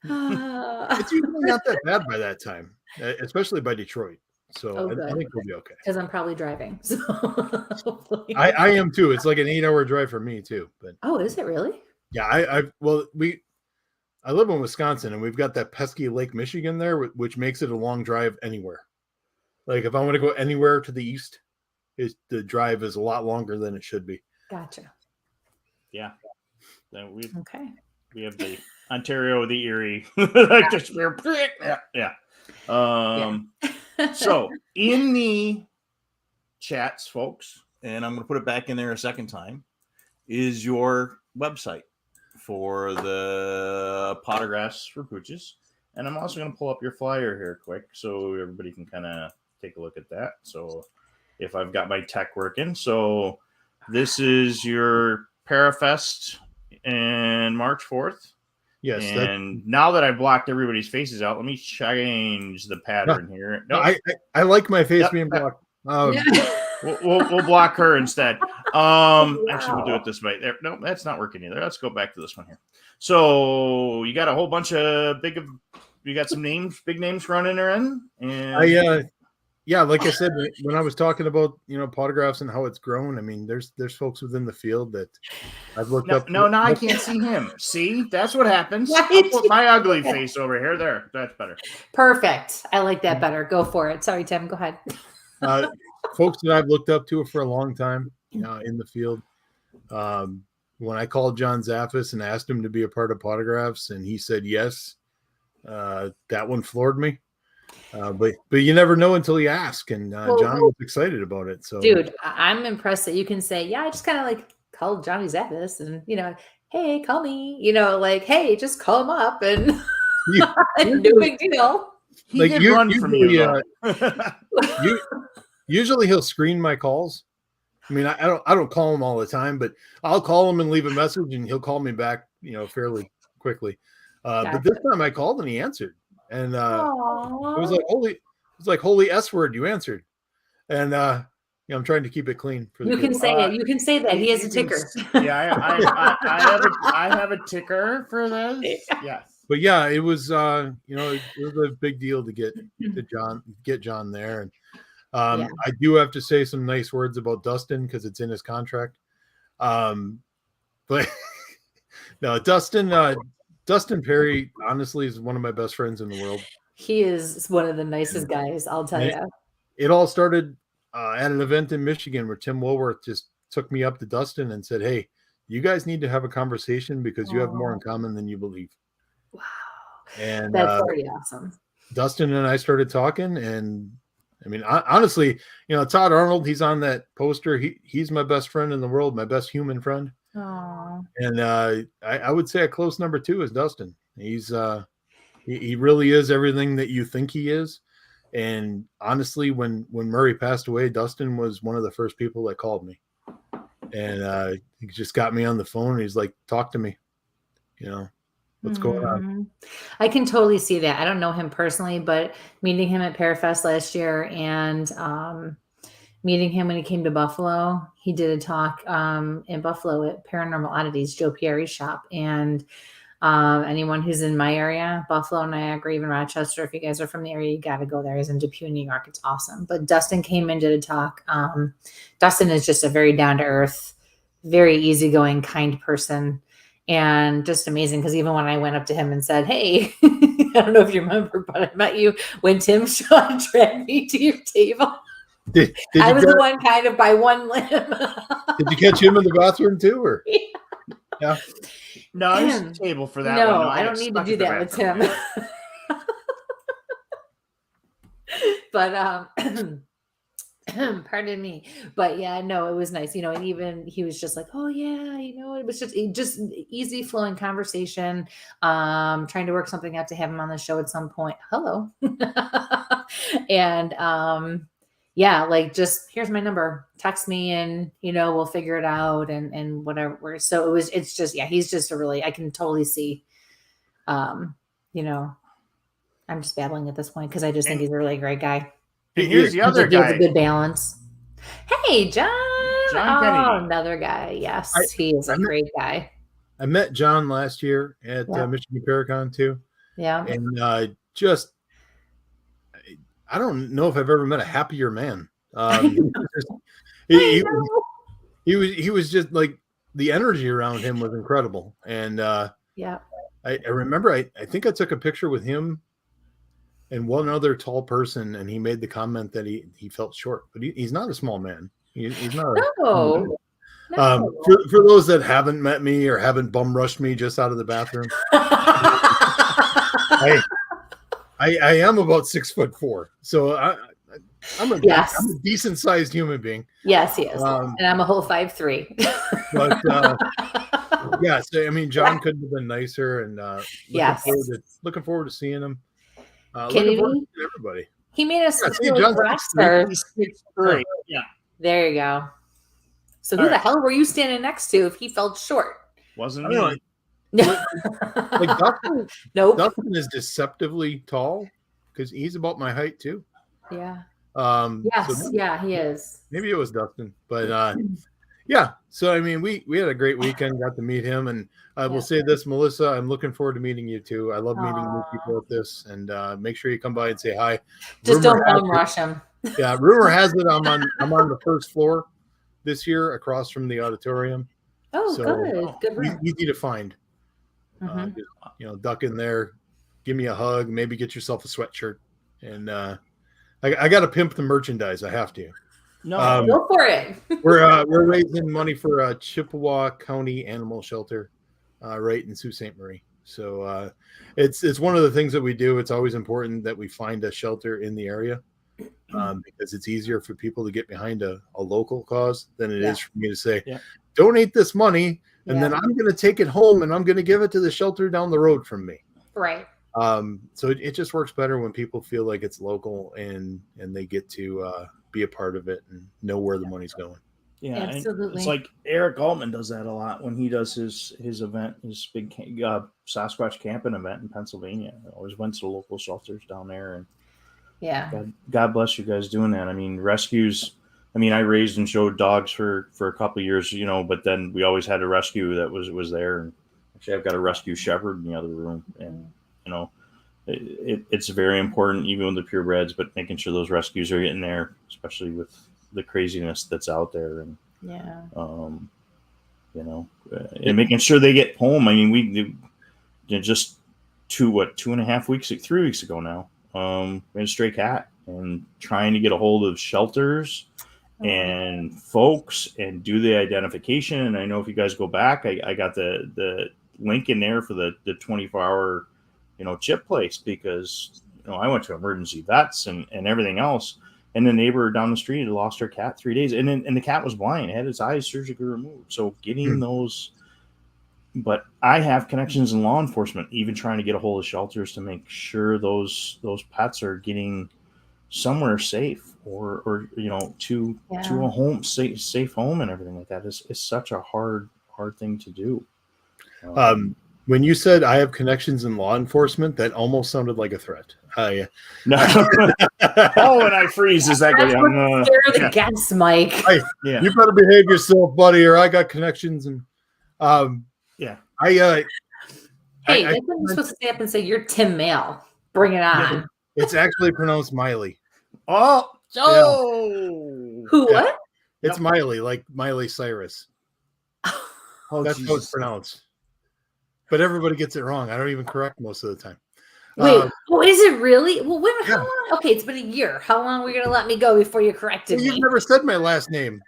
It's usually not that bad by that time, especially by Detroit. So I think we'll be okay. Because I'm probably driving. So I am too. It's like an 8-hour drive for me too. But is it really? Yeah, I live in Wisconsin, and we've got that pesky Lake Michigan there, which makes it a long drive anywhere. Like if I want to go anywhere to the east, the drive is a lot longer than it should be. Gotcha. Yeah. Then we have the Ontario, the Erie. So in the chats, folks, and I'm going to put it back in there a second time, is your website for the Potographs for Pooches. And I'm also going to pull up your flyer here quick so everybody can kind of take a look at that. So if I've got my tech working. So this is your Parafest and March 4th. Yes. And now that I've blocked everybody's faces out, let me change the pattern here. No, I like my face being blocked. We'll block her instead. Actually, we'll do it this way. There, no, that's not working either. Let's go back to this one here. So you got a whole bunch of you got some names, big names running around. And yeah, like I said, when I was talking about Potographs and how it's grown, I mean, there's folks within the field that I've looked up. No, I can't see him. See, that's what happens. I'll put my ugly face over here. There, that's better. Perfect. I like that better. Go for it. Sorry, Tim. Go ahead. Folks that I've looked up to for a long time, in the field. When I called John Zaffis and asked him to be a part of Potographs, and he said yes, that one floored me. But you never know until you ask, and John was excited about it. So, dude, I'm impressed that you can say, yeah, I just kind of like called Johnny Zaffis, and hey, call me, hey, just call him up, and no big deal. He did run from you. Usually he'll screen my calls. I mean, I don't call him all the time, but I'll call him and leave a message, and he'll call me back, fairly quickly. But this time I called and he answered. And it was like holy S word, you answered. And I'm trying to keep it clean for the you kids. Can say it. You can say that he has a ticker. Yeah, I have a ticker for this. Yes. But yeah, it was it was a big deal to get John there. And I do have to say some nice words about Dustin because it's in his contract. But no, Dustin Perry, honestly, is one of my best friends in the world. He is one of the nicest guys, I'll tell you. It all started at an event in Michigan where Tim Woolworth just took me up to Dustin and said, hey, you guys need to have a conversation because you have more in common than you believe. Wow. And that's pretty awesome. Dustin and I started talking, and I mean, honestly, Todd Arnold, he's on that poster. He's my best friend in the world, my best human friend. Aww. And I would say a close number 2 is Dustin. He's he really is everything that you think he is. And honestly, when Murray passed away, Dustin was one of the first people that called me, and he just got me on the phone. And he's like, "Talk to me, what's going on?" I can totally see that. I don't know him personally, but meeting him at Parafest last year and meeting him when he came to Buffalo, he did a talk in Buffalo at Paranormal Oddities, Joe Pieri's shop. And anyone who's in my area, Buffalo, Niagara, even Rochester, if you guys are from the area, you got to go there. He's in Depew, New York. It's awesome. But Dustin came and did a talk. Dustin is just a very down-to-earth, very easygoing, kind person. And just amazing, because even when I went up to him and said, hey, I don't know if you remember, but I met you when Tim Shaw dragged me to your table. I was the one kind of by one limb. Did you catch him in the bathroom too, or? Yeah. No, I was the table for that. No, one. I don't need to do that with him. But pardon me, but yeah, no, it was nice, and even he was just like, oh yeah, it was just easy flowing conversation, trying to work something out to have him on the show at some point. Hello. And yeah, like, just here's my number, text me, and we'll figure it out, and whatever. So it's just, yeah, he's just I can totally see, I'm just babbling at this point because I just think he's a really great guy. And here's the other guy. He has a good balance. Hey, John Kennedy. Another guy. Yes, he is a great guy. I met John last year at Michigan Paracon too. Yeah. And I don't know if I've ever met a happier man. He was just like, the energy around him was incredible. And I remember I think I took a picture with him and one other tall person, and he made the comment that he felt short, but he's not a small man. He's not. No. For those that haven't met me or haven't bum rushed me just out of the bathroom, I am about 6'4", so I'm a decent sized human being. Yes, he is, and I'm a whole 5'3". But yeah, so I mean, John couldn't have been nicer, and looking forward to seeing him. Looking forward to everybody. He made us great. Yeah. There you go. So who the hell were you standing next to if he felt short? Wasn't me. Like Dustin, nope. Dustin is deceptively tall because he's about my height too. Yeah. Yes. So he is. Maybe it was Dustin, but yeah. So I mean, we had a great weekend. Got to meet him, and I will say this, Melissa, I'm looking forward to meeting you too. I love meeting new people at this, and make sure you come by and say hi. Just don't rush him. Yeah, rumor has it I'm on the first floor this year, across from the auditorium. Oh, so good room. Easy to find. Mm-hmm. Duck in there, give me a hug, maybe get yourself a sweatshirt, and I got to pimp the merchandise. I have to. No, go for it. We're raising money for Chippewa County Animal Shelter, right in Sault Ste. Marie. So it's one of the things that we do. It's always important that we find a shelter in the area, because it's easier for people to get behind a local cause than it is for me to say, donate this money, and then I'm going to take it home and I'm going to give it to the shelter down the road from me. Right. So it just works better when people feel like it's local and they get to be a part of it and know where the money's going. Yeah, absolutely. It's like Eric Altman does that a lot when he does his event, his big Sasquatch camping event in Pennsylvania. I always went to the local shelters down there, and God bless you guys doing that. I mean, rescues. I mean, I raised and showed dogs for a couple of years, but then we always had a rescue that was there. And actually, I've got a rescue shepherd in the other room, and it's very important, even with the purebreds, but making sure those rescues are getting there, especially with the craziness that's out there, and and making sure they get home. I mean, we just 2.5 weeks, 3 weeks ago now, we had a stray cat, and trying to get a hold of shelters and folks and do the identification. And I know if you guys go back, I got the link in there for the 24-hour chip place, because I went to emergency vets and everything else, and the neighbor down the street had lost her cat 3 days, and the cat was blind, had its eyes surgically removed. So getting those, but I have connections in law enforcement, even trying to get a hold of shelters to make sure those pets are getting somewhere safe, or to a home, safe home, and everything like that is such a hard thing to do. When you said I have connections in law enforcement, that almost sounded like a threat. No. Oh, and I freeze. Is that good? Scared the guests, Mike. You better behave yourself, buddy, or I got connections. And hey, that's when you're supposed to stand up and say, "You're Tim Maile. Bring it on." It's actually pronounced Miley. Oh. Who? What? It's Miley, like Miley Cyrus. That's how it's pronounced. But everybody gets it wrong. I don't even correct most of the time. Wait, is it really? Well, how long? Okay, it's been a year. How long are we going to let me go before you corrected me? You've never said my last name.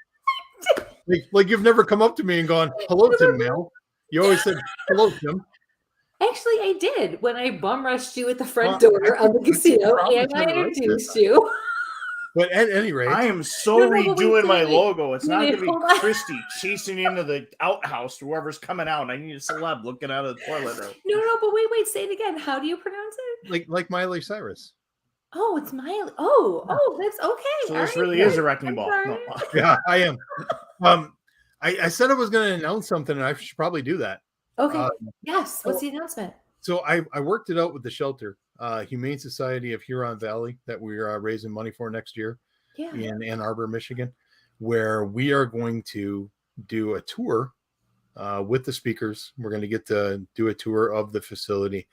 Like you've never come up to me and gone, hello, Tim Maile. You always said, hello, Tim. Actually, I did when I bum rushed you at the front door of the casino and I introduced you. But at any rate, I am redoing my logo. It's not going to be Christy chasing into the outhouse, whoever's coming out. I need a celeb looking out of the toilet. No, but wait, say it again. How do you pronounce it? Like Miley Cyrus. Oh, it's Maile. Oh, that's okay. So this really is a wrecking ball. No. Yeah, I am. I said I was going to announce something, and I should probably do that. Okay. Yes. What's the announcement? So I worked it out with the shelter, Humane Society of Huron Valley, that we're raising money for next year in Ann Arbor, Michigan, where we are going to do a tour with the speakers. We're going to get to do a tour of the facility.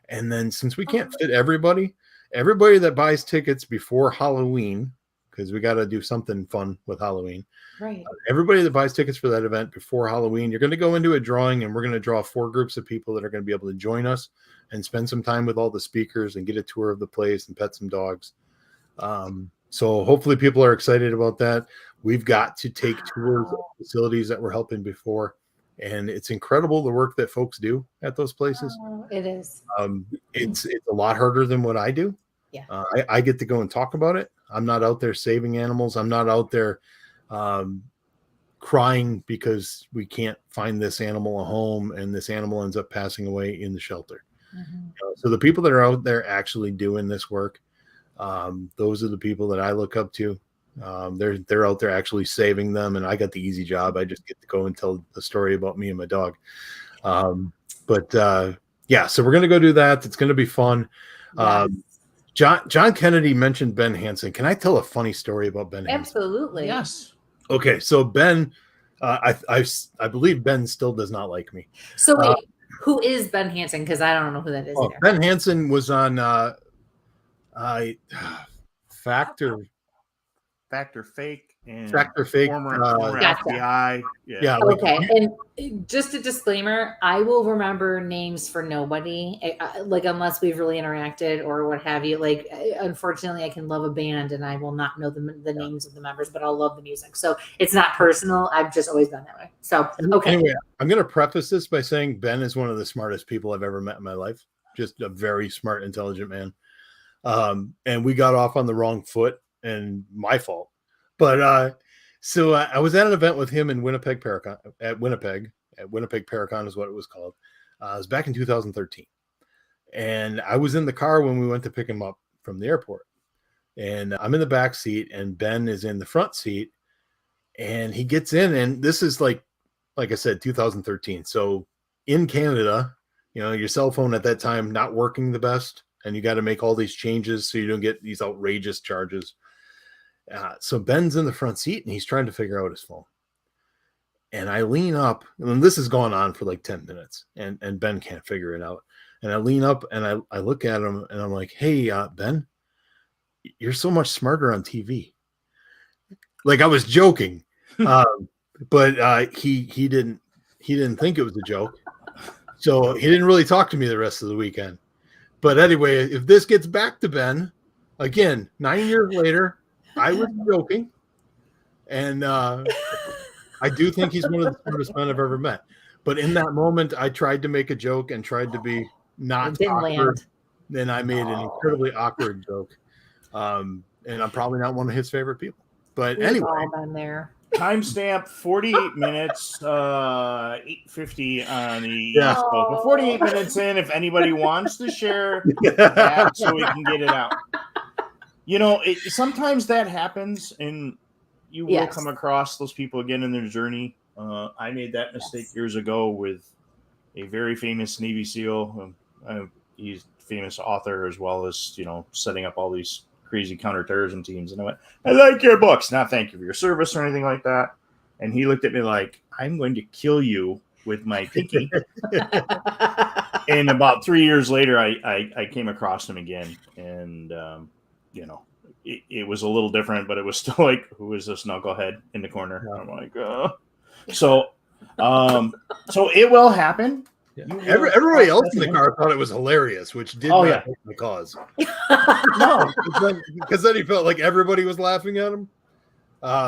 And then since we can't fit everybody that buys tickets before Halloween, because we got to do something fun with Halloween. Right. Everybody that buys tickets for that event before Halloween, you're going to go into a drawing, and we're going to draw 4 groups of people that are going to be able to join us and spend some time with all the speakers and get a tour of the place and pet some dogs. So hopefully people are excited about that. We've got to take tours of facilities that we're helping before, and it's incredible the work that folks do at those places. It is. It's a lot harder than what I do. Yeah. I get to go and talk about it. I'm not out there saving animals. I'm not out there crying because we can't find this animal a home and this animal ends up passing away in the shelter. Mm-hmm. So the people that are out there actually doing this work, those are the people that I look up to. They're out there actually saving them, and I got the easy job. I just get to go and tell the story about me and my dog. So we're going to go do that. It's going to be fun. Yes. John Kennedy mentioned Ben Hansen. Can I tell a funny story about Ben Hansen? Absolutely. Yes. Okay, so Ben, I believe Ben still does not like me. So wait, who is Ben Hansen? Because I don't know who that is. Ben Hansen was on Factor Fake and former FBI. Yeah. Okay. And just a disclaimer, I will remember names for nobody, like unless we've really interacted or what have you. Like, unfortunately, I can love a band and I will not know the names of the members, but I'll love the music. So it's not personal. I've just always done that way. So, okay. Anyway, I'm going to preface this by saying Ben is one of the smartest people I've ever met in my life. Just a very smart, intelligent man. And we got off on the wrong foot, and my fault. But so I was at an event with him in Winnipeg, Paracon. At Winnipeg Paracon is what it was called. It was back in 2013, and I was in the car when we went to pick him up from the airport. And I'm in the back seat, and Ben is in the front seat. And he gets in, and this is like I said, 2013. So in Canada, your cell phone at that time not working the best, and you got to make all these changes so you don't get these outrageous charges. So Ben's in the front seat and he's trying to figure out his phone. And I lean up, and this has gone on for like 10 minutes, and Ben can't figure it out. And I lean up and I look at him and I'm like, hey, Ben, you're so much smarter on TV. Like, I was joking. But he didn't think it was a joke. So he didn't really talk to me the rest of the weekend. But anyway, if this gets back to Ben, again, 9 years later, I was joking, and I do think he's one of the smartest men I've ever met. But in that moment, I tried to make a joke and tried to be not awkward. Then I made an incredibly awkward joke, and I'm probably not one of his favorite people. But anyway, on there. Timestamp 48 minutes, 8:50 on the East Coast. But 48 minutes in, if anybody wants to share that, so we can get it out. Sometimes that happens, and you will come across those people again in their journey. I made that mistake years ago with a very famous Navy SEAL. He's a famous author, as well as, setting up all these crazy counterterrorism teams. And I went, I like your books. Not thank you for your service or anything like that. And he looked at me like, I'm going to kill you with my pinky. And about 3 years later, I came across him again. And, it was a little different, but it was still like, who is this knucklehead in the corner? I'm like, So it will happen. Everybody else in the car thought it was hilarious, which did not help the cause. No, because then he felt like everybody was laughing at him.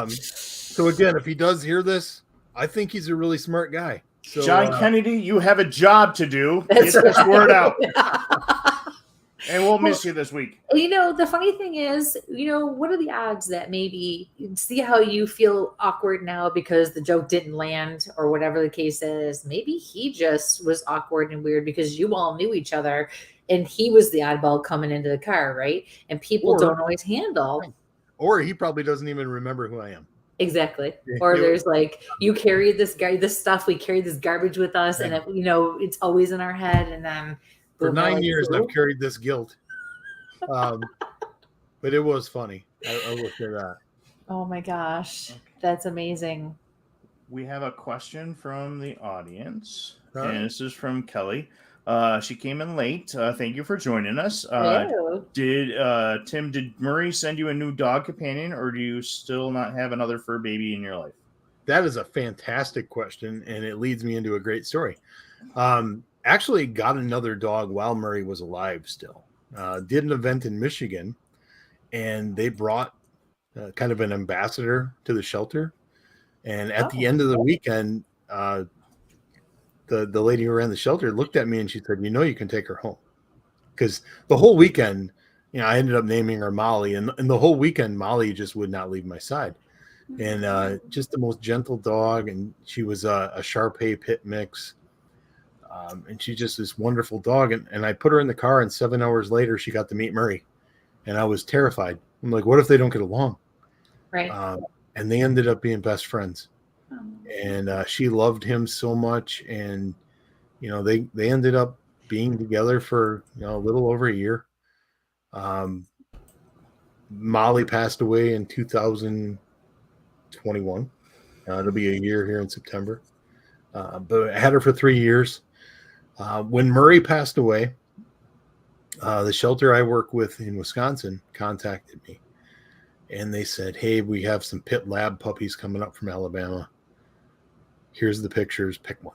So again, if he does hear this, I think he's a really smart guy. So, John Kennedy, you have a job to do. Get this word out. And we'll miss you this week. The funny thing is, what are the odds that maybe see how you feel awkward now because the joke didn't land or whatever the case is? Maybe he just was awkward and weird because you all knew each other and he was the oddball coming into the car, right? And people don't always handle. Or he probably doesn't even remember who I am. Exactly. Or there's like, you carried this stuff, we carried this garbage with us, and it's always in our head, and then for 9 years, I've carried this guilt. But it was funny. I will say that. Oh my gosh. Okay. That's amazing. We have a question from the audience. And this is from Kelly. She came in late. Thank you for joining us. Did Murray send you a new dog companion, or do you still not have another fur baby in your life? That is a fantastic question, and it leads me into a great story. Actually got another dog while Murray was alive still. Did an event in Michigan, and they brought kind of an ambassador to the shelter. And at the end of the weekend, the lady who ran the shelter looked at me and she said, you can take her home. Because the whole weekend, I ended up naming her Molly. And the whole weekend, Molly just would not leave my side. And just the most gentle dog. And she was a Shar-Pei pit mix. And she's just this wonderful dog. And I put her in the car, and 7 hours later, she got to meet Murray. And I was terrified. I'm like, what if they don't get along? Right. And they ended up being best friends. And she loved him so much. And, they ended up being together for, a little over a year. Molly passed away in 2021. It'll be a year here in September. But I had her for 3 years. When Murray passed away, the shelter I work with in Wisconsin contacted me, and they said, hey, we have some pit lab puppies coming up from Alabama. Here's the pictures, pick one.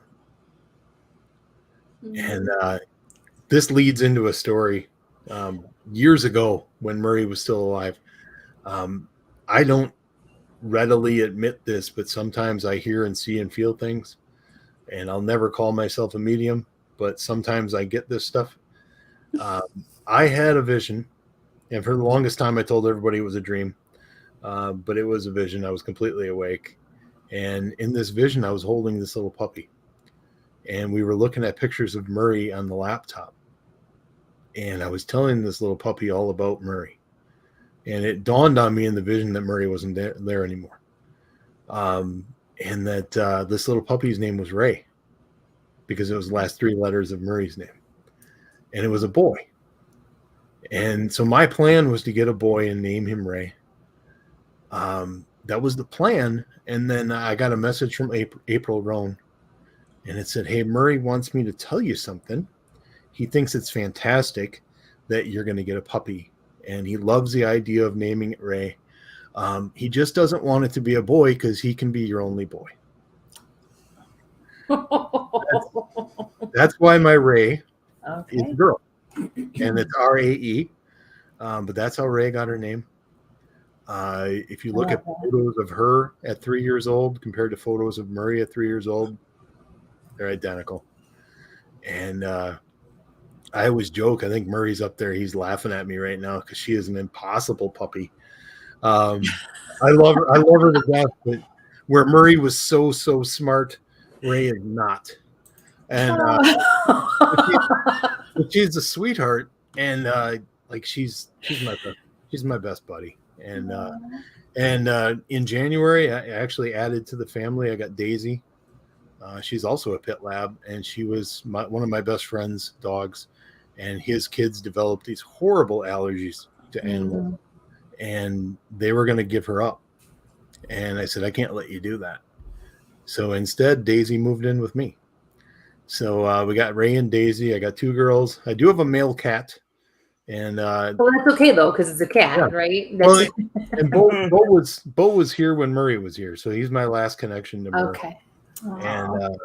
And this leads into a story. Years ago, when Murray was still alive, I don't readily admit this, but sometimes I hear and see and feel things, and I'll never call myself a medium, but sometimes I get this stuff. I had a vision, and for the longest time I told everybody it was a dream, but it was a vision. I was completely awake, and in this vision I was holding this little puppy, and we were looking at pictures of Murray on the laptop, and I was telling this little puppy all about Murray, and it dawned on me in the vision that Murray wasn't there anymore, and that this little puppy's name was Ray, because it was the last three letters of Murray's name. And it was a boy. And so my plan was to get a boy and name him Ray. That was the plan. And then I got a message from April Rohn. And it said, hey, Murray wants me to tell you something. He thinks it's fantastic that you're going to get a puppy. And he loves the idea of naming it Ray. He just doesn't want it to be a boy because he can be your only boy. That's why my Ray is a girl, and it's R-A-E, but that's how Ray got her name. If you look at photos of her at 3 years old compared to photos of Murray at 3 years old, they're identical. And I always joke, I think Murray's up there, he's laughing at me right now because she is an impossible puppy. I love her to death, but where Murray was so smart, Ray is not. And she's a sweetheart, and she's my best buddy. And in January, I actually added to the family. I got Daisy. She's also a pit lab, and she was one of my best friend's dogs. And his kids developed these horrible allergies to animals, and they were going to give her up. And I said, I can't let you do that. So instead, Daisy moved in with me. So we got Ray and Daisy. I got two girls. I do have a male cat. And well, that's okay though, because it's a cat, right? Well, and Bo was here when Murray was here, so he's my last connection to Murray. Okay. And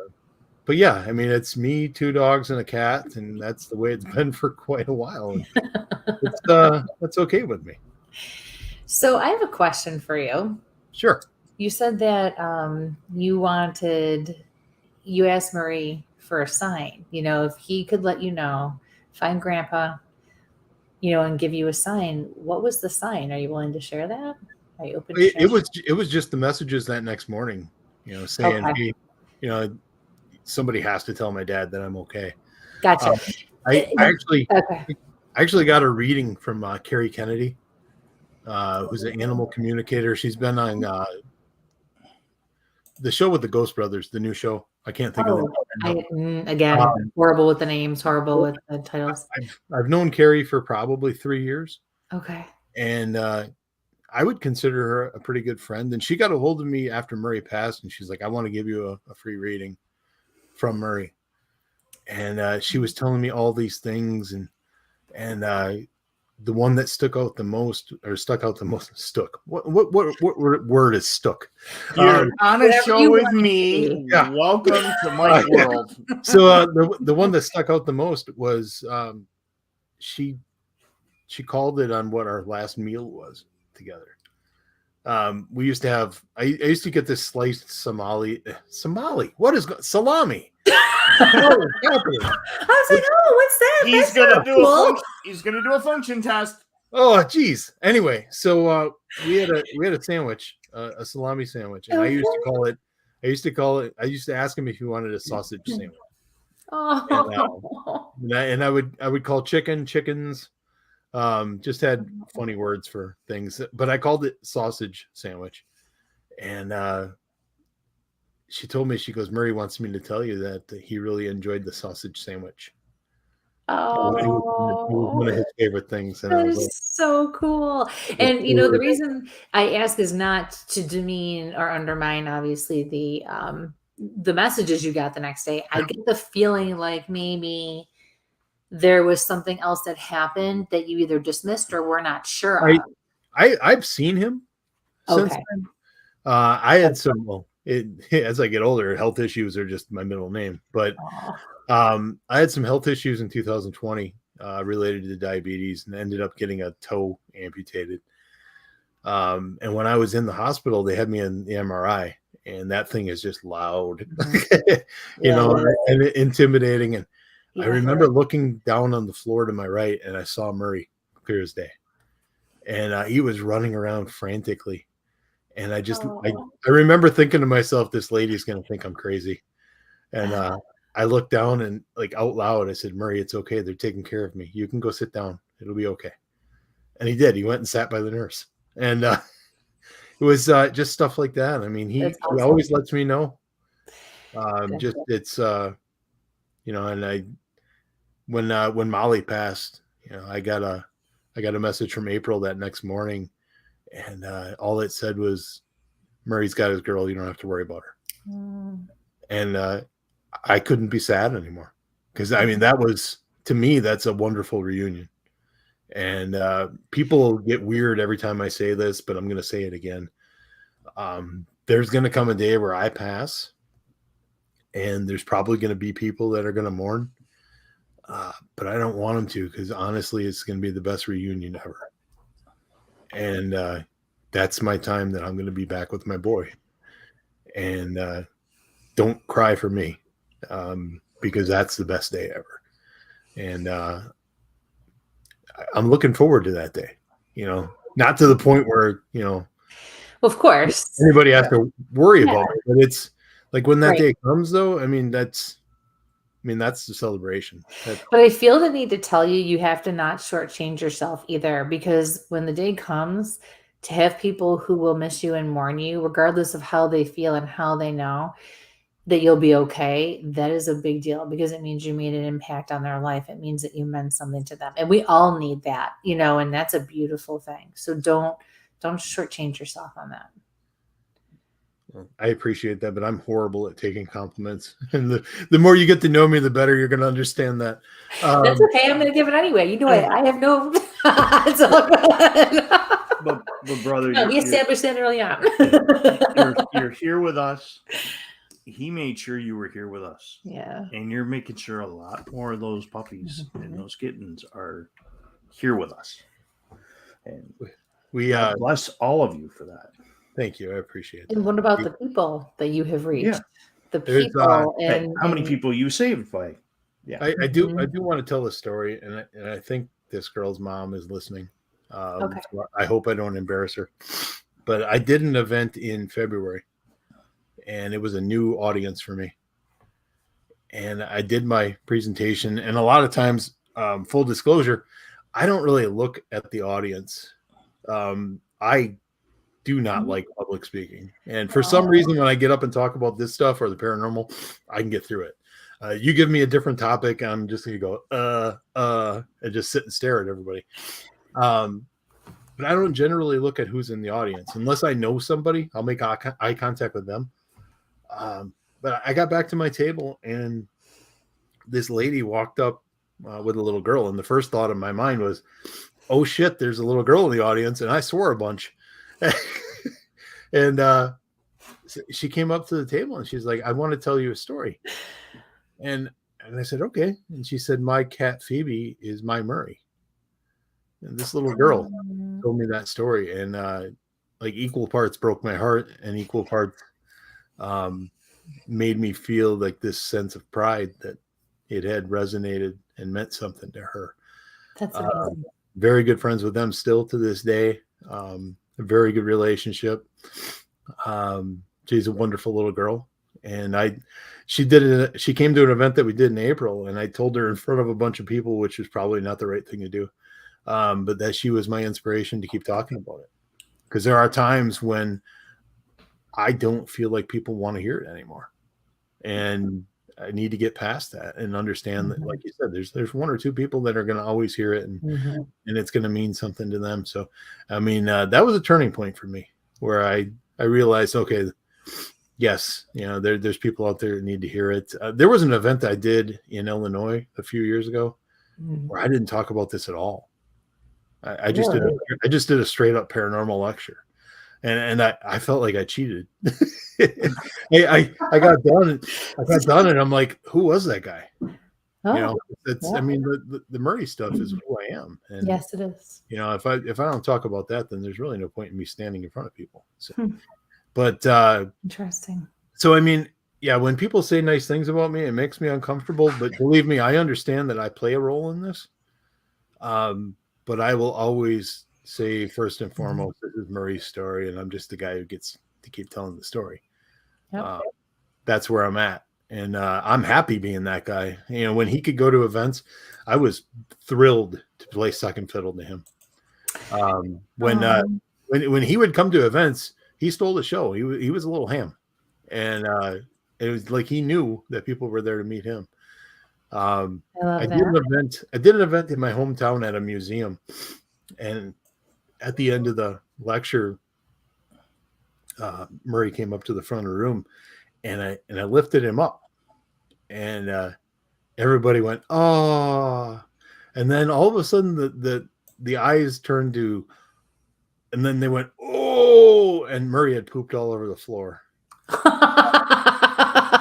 but yeah, I mean, it's me, 2 dogs, and a cat, and that's the way it's been for quite a while. And that's okay with me. So I have a question for you. Sure. You said that you asked Murray for a sign, if he could let you know, find Grandpa, and give you a sign. What was the sign? Are you willing to share that? Are you open to sharing? It was just the messages that next morning, saying, okay. Hey, somebody has to tell my dad that I'm okay. Gotcha. I actually got a reading from Carrie Kennedy, who's an animal communicator. She's been on the show with the Ghost Brothers, the new show. I can't think of it. Again, horrible with the names, horrible with the titles. I've known Carrie for probably 3 years. Okay. And I would consider her a pretty good friend. And she got a hold of me after Murray passed, and she's like, I want to give you a free reading from Murray. And she was telling me all these things, and the one that stuck out the most. What word is stuck? You're on a show with me. Yeah. Welcome to my world. So the one that stuck out the most was she called it on what our last meal was together. We used to have. I used to get this sliced Somali. What is salami? I was like, oh, what's that? He's gonna do a function test. Oh, geez. Anyway, so we had a sandwich, a salami sandwich, and I used to ask him if he wanted a sausage sandwich. Oh. And I would call chickens. Just had funny words for things, but I called it sausage sandwich. And she told me, she goes, Murray wants me to tell you that he really enjoyed the sausage sandwich. Oh, it was one of his favorite things. And that is so cool. And the reason I ask is not to demean or undermine, obviously, the messages you got the next day. I get the feeling like maybe there was something else that happened that you either dismissed or were not sure of. I've seen him since then. I had some. As I get older, health issues are just my middle name. But I had some health issues in 2020 related to diabetes, and ended up getting a toe amputated. And when I was in the hospital, they had me in the MRI, and that thing is just loud, and intimidating. And I remember looking down on the floor to my right, and I saw Murray clear as day, and he was running around frantically. And I remember thinking to myself, this lady's going to think I'm crazy. And I looked down and, like, out loud, I said, Murray, it's okay. They're taking care of me. You can go sit down. It'll be okay. And he did. He went and sat by the nurse. And it was just stuff like that. I mean, he always lets me know. And when Molly passed, I got a message from April that next morning. And all it said was, Murray's got his girl. You don't have to worry about her. And I couldn't be sad anymore, because I mean, that was, to me, that's a wonderful reunion. And people get weird every time I say this, but I'm going to say it again. There's going to come a day where I pass, and there's probably going to be people that are going to mourn. But I don't want them to, because honestly, it's going to be the best reunion ever. And that's my time that I'm going to be back with my boy. And don't cry for me, because that's the best day ever. And I'm looking forward to that day, not to the point where, of course, anybody has to worry about it. But it's like, when that day comes, though, that's the celebration. But I feel the need to tell you, you have to not shortchange yourself either, because when the day comes, to have people who will miss you and mourn you, regardless of how they feel and how they know that you'll be okay, that is a big deal, because it means you made an impact on their life. It means that you meant something to them. And we all need that, and that's a beautiful thing. So don't shortchange yourself on that. I appreciate that, but I'm horrible at taking compliments. And the more you get to know me, the better you're going to understand that. That's okay. I'm going to give it anyway. I have no. It's all good. But brother, we established that early on. You're here with us. he made sure you were here with us. Yeah. And you're making sure a lot more of those puppies and those kittens are here with us. And we bless all of you for that. Thank you. I appreciate it. And what about the people that you have reached? Yeah. The people and how many people you saved by? Yeah. I do want to tell a story, and I think this girl's mom is listening. Okay. So I hope I don't embarrass her. But I did an event in February, and it was a new audience for me. And I did my presentation, and a lot of times, full disclosure, I don't really look at the audience. I do not like public speaking. And for some reason, when I get up and talk about this stuff or the paranormal, I can get through it. You give me a different topic, I'm just going to go, and just sit and stare at everybody. But I don't generally look at who's in the audience. Unless I know somebody, I'll make eye contact with them. But I got back to my table, and this lady walked up with a little girl. And the first thought in my mind was, oh, shit, there's a little girl in the audience. And I swore a bunch. And she came up to the table, and she's like, I want to tell you a story. And I said, okay. And she said, my cat Phoebe is my Murray. And this little girl told me that story, and like equal parts broke my heart, and equal parts made me feel like this sense of pride that it had resonated and meant something to her. That's amazing. Very good friends with them still to this day. A very good relationship. She's a wonderful little girl. And she came to an event that we did in April, and I told her in front of a bunch of people, which was probably not the right thing to do. But that she was my inspiration to keep talking about it. Because there are times when I don't feel like people want to hear it anymore. And I need to get past that and understand that, like you said, there's one or two people that are going to always hear it, and it's going to mean something to them. So, I mean, that was a turning point for me where I realized, okay, yes, there's people out there that need to hear it. There was an event I did in Illinois a few years ago where I didn't talk about this at all. I just did a straight up paranormal lecture, and I felt like I cheated. I got done, and I'm like, who was that guy? I mean, the Murray stuff is who I am. And, yes, it is. If I don't talk about that, then there's really no point in me standing in front of people. So, but interesting. So, I mean, yeah, when people say nice things about me, it makes me uncomfortable. But believe me, I understand that I play a role in this. But I will always say, first and foremost, this is Murray's story, and I'm just the guy who gets to keep telling the story. Yep. That's where I'm at. And I'm happy being that guy. When he could go to events, I was thrilled to play second fiddle to him. When he would come to events, he stole the show. He was a little ham. And it was like he knew that people were there to meet him. I did an event in my hometown at a museum, and at the end of the lecture, Murray came up to the front of the room, and I lifted him up, and everybody went, oh, and then all of a sudden the eyes turned to, and then they went, oh, and Murray had pooped all over the floor.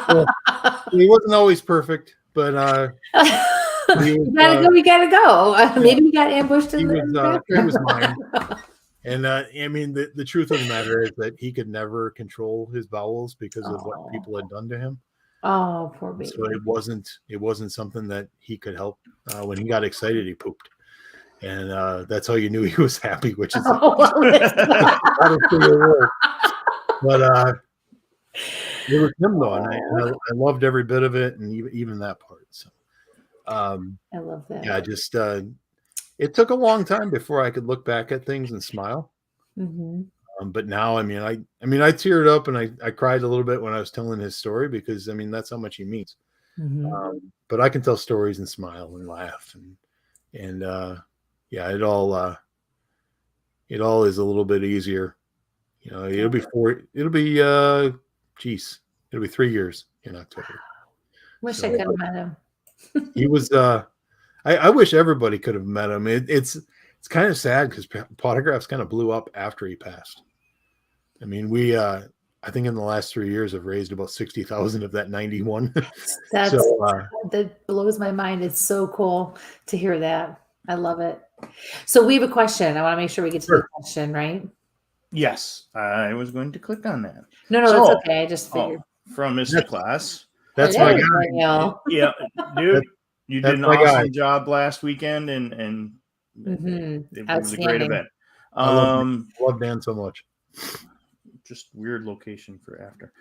Well, he wasn't always perfect. But you gotta go. Maybe he got ambushed in the bathroom. He was mine. And I mean, the truth of the matter is that he could never control his bowels because of what people had done to him. Oh, poor baby. So it wasn't something that he could help. When he got excited, he pooped, and that's how you knew he was happy, which is but it was him though, and I loved every bit of it, and even that part. So, I love that. Yeah, just it took a long time before I could look back at things and smile. But now, I mean, I teared up and I cried a little bit when I was telling his story because I mean that's how much he means. But I can tell stories and smile and laugh and yeah, it all is a little bit easier. It'll be 3 years in October. Wish I could have met him. He was I wish everybody could have met him. It's kind of sad because Potographs kind of blew up after he passed. I mean, we I think in the last 3 years, I've raised about 60,000 of that 91. That blows my mind. It's so cool to hear that. I love it. So we have a question. I want to make sure we get to the question, right? Yes, I was going to click on that. No, that's okay. I just figured. From Mr. Class. That's my guy. Yeah, dude, you did an awesome job last weekend, and it was a great event. I love Dan so much. Just weird location for after.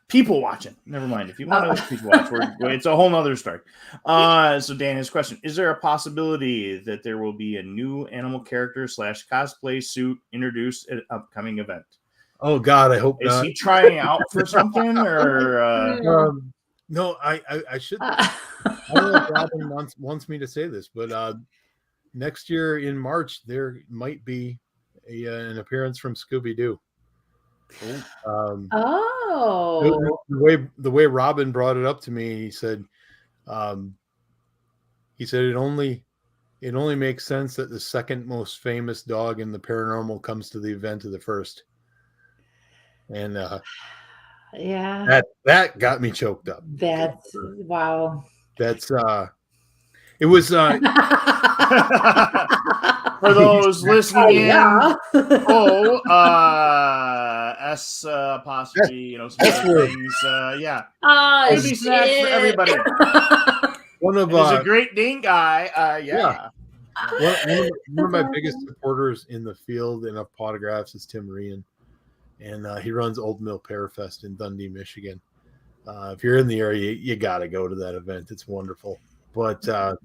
People watching. Never mind. If you want to people watch, it's a whole nother story. So Dan, his question: is there a possibility that there will be a new animal character / cosplay suit introduced at an upcoming event? Oh God, I hope not. Is he trying out for something, or no? I should. I don't know if Robin wants me to say this, but next year in March there might be an appearance from Scooby-Doo. The way Robin brought it up to me, he said it only makes sense that the second most famous dog in the paranormal comes to the event of the first. And that got me choked up. That's wow. That's it was for those listening in. S apostrophe, some other things. Maybe snacks for everybody. One of he's a great ding guy. One of my biggest supporters in the field and of Potographs is Tim Rian, and he runs Old Mill Parafest in Dundee, Michigan. If you're in the area, you got to go to that event. It's wonderful. But that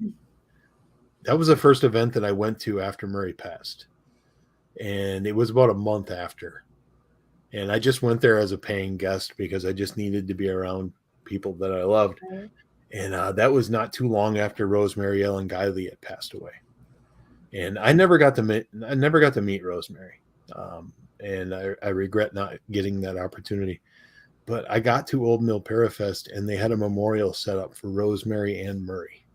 was the first event that I went to after Murray passed, and it was about a month after. And I just went there as a paying guest because I just needed to be around people that I loved. Right. And that was not too long after Rosemary Ellen Guiley had passed away. And I never got to meet Rosemary. And I regret not getting that opportunity. But I got to Old Mill Parafest, and they had a memorial set up for Rosemary and Murray.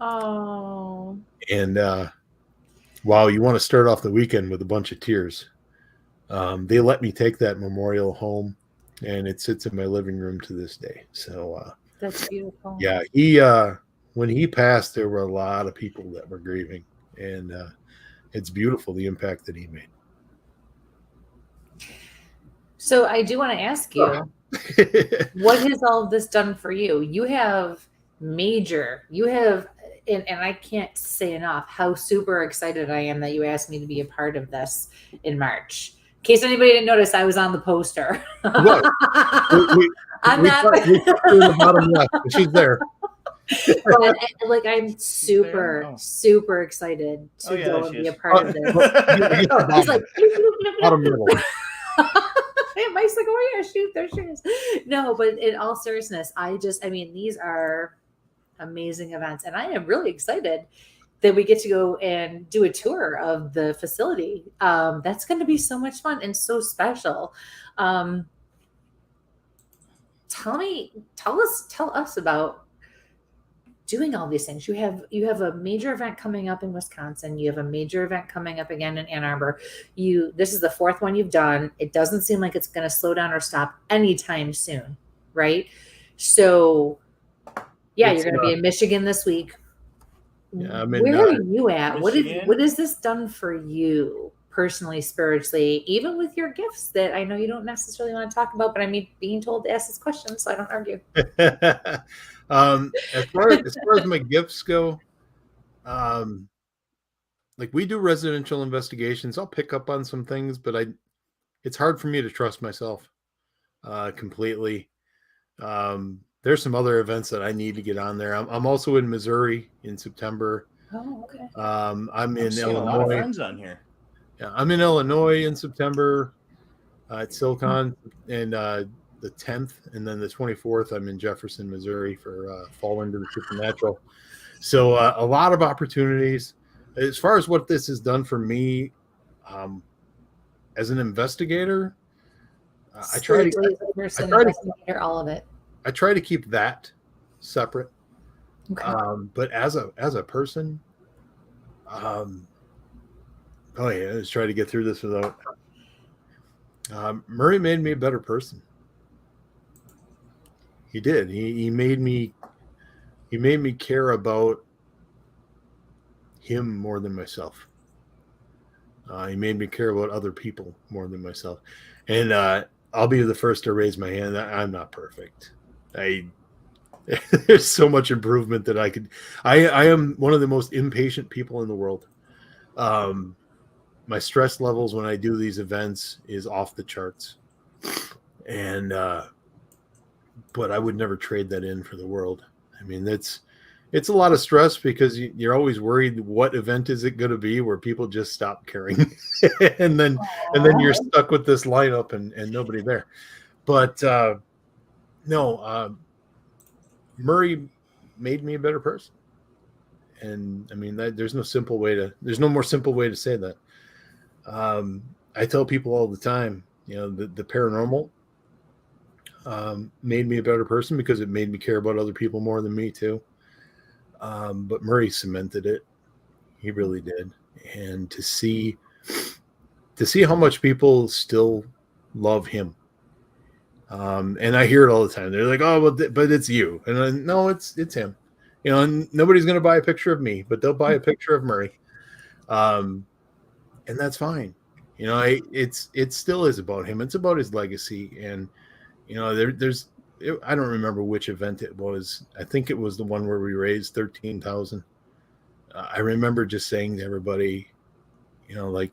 Oh. And wow, you want to start off the weekend with a bunch of tears. They let me take that memorial home, and it sits in my living room to this day. So that's beautiful. Yeah, he when he passed, there were a lot of people that were grieving, and it's beautiful the impact that he made. So I do want to ask you, what has all of this done for you? You have and I can't say enough how super excited I am that you asked me to be a part of this in March. In case anybody didn't notice, I was on the poster. What? I'm not. In the bottom left. She's there. But I'm super excited to go and be a part of this. He's like, bottom middle. Mike's like, oh yeah, shoot, there she is. No, but in all seriousness, these are amazing events, and I am really excited that we get to go and do a tour of the facility. That's going to be so much fun and so special. Tell us about doing all these things. You have a major event coming up in Wisconsin. You have a major event coming up again in Ann Arbor. This is the fourth one you've done. It doesn't seem like it's going to slow down or stop anytime soon, right? So you're going to be in Michigan this week. Yeah, where are you at? What has this done for you personally, spiritually, even with your gifts that I know you don't necessarily want to talk about, but being told to ask this question, so I don't argue. As far as my gifts go, we do residential investigations. I'll pick up on some things, but it's hard for me to trust myself completely. There's some other events that I need to get on there. I'm also in Missouri in September. Oh, okay. I'm in Illinois. A lot of friends on here. Yeah, I'm in Illinois in September at Silicon, and the 10th, and then the 24th, I'm in Jefferson, Missouri for Fall into the Supernatural. So a lot of opportunities. As far as what this has done for me, as an investigator, I try to all of it. I try to keep that separate. Okay. But as a person, let's try to get through this without. Murray made me a better person. He did. He made me care about him more than myself. He made me care about other people more than myself. And I'll be the first to raise my hand. I'm not perfect. There's so much improvement that I could. I am one of the most impatient people in the world. My stress levels when I do these events is off the charts. And but I would never trade that in for the world. I mean, it's a lot of stress because you're always worried what event is it going to be where people just stop caring, and then you're stuck with this lineup and nobody there. But no, Murray made me a better person, and I mean there's no more simple way to say that. I tell people all the time, the paranormal made me a better person because it made me care about other people more than me too. But Murray cemented it. He really did. And to see how much people still love him. And I hear it all the time. They're like, "Oh, but it's you." And no, it's him. And nobody's going to buy a picture of me, but they'll buy a picture of Murray. And that's fine. It still is about him. It's about his legacy. And, I don't remember which event it was. I think it was the one where we raised $13,000. I remember just saying to everybody, like,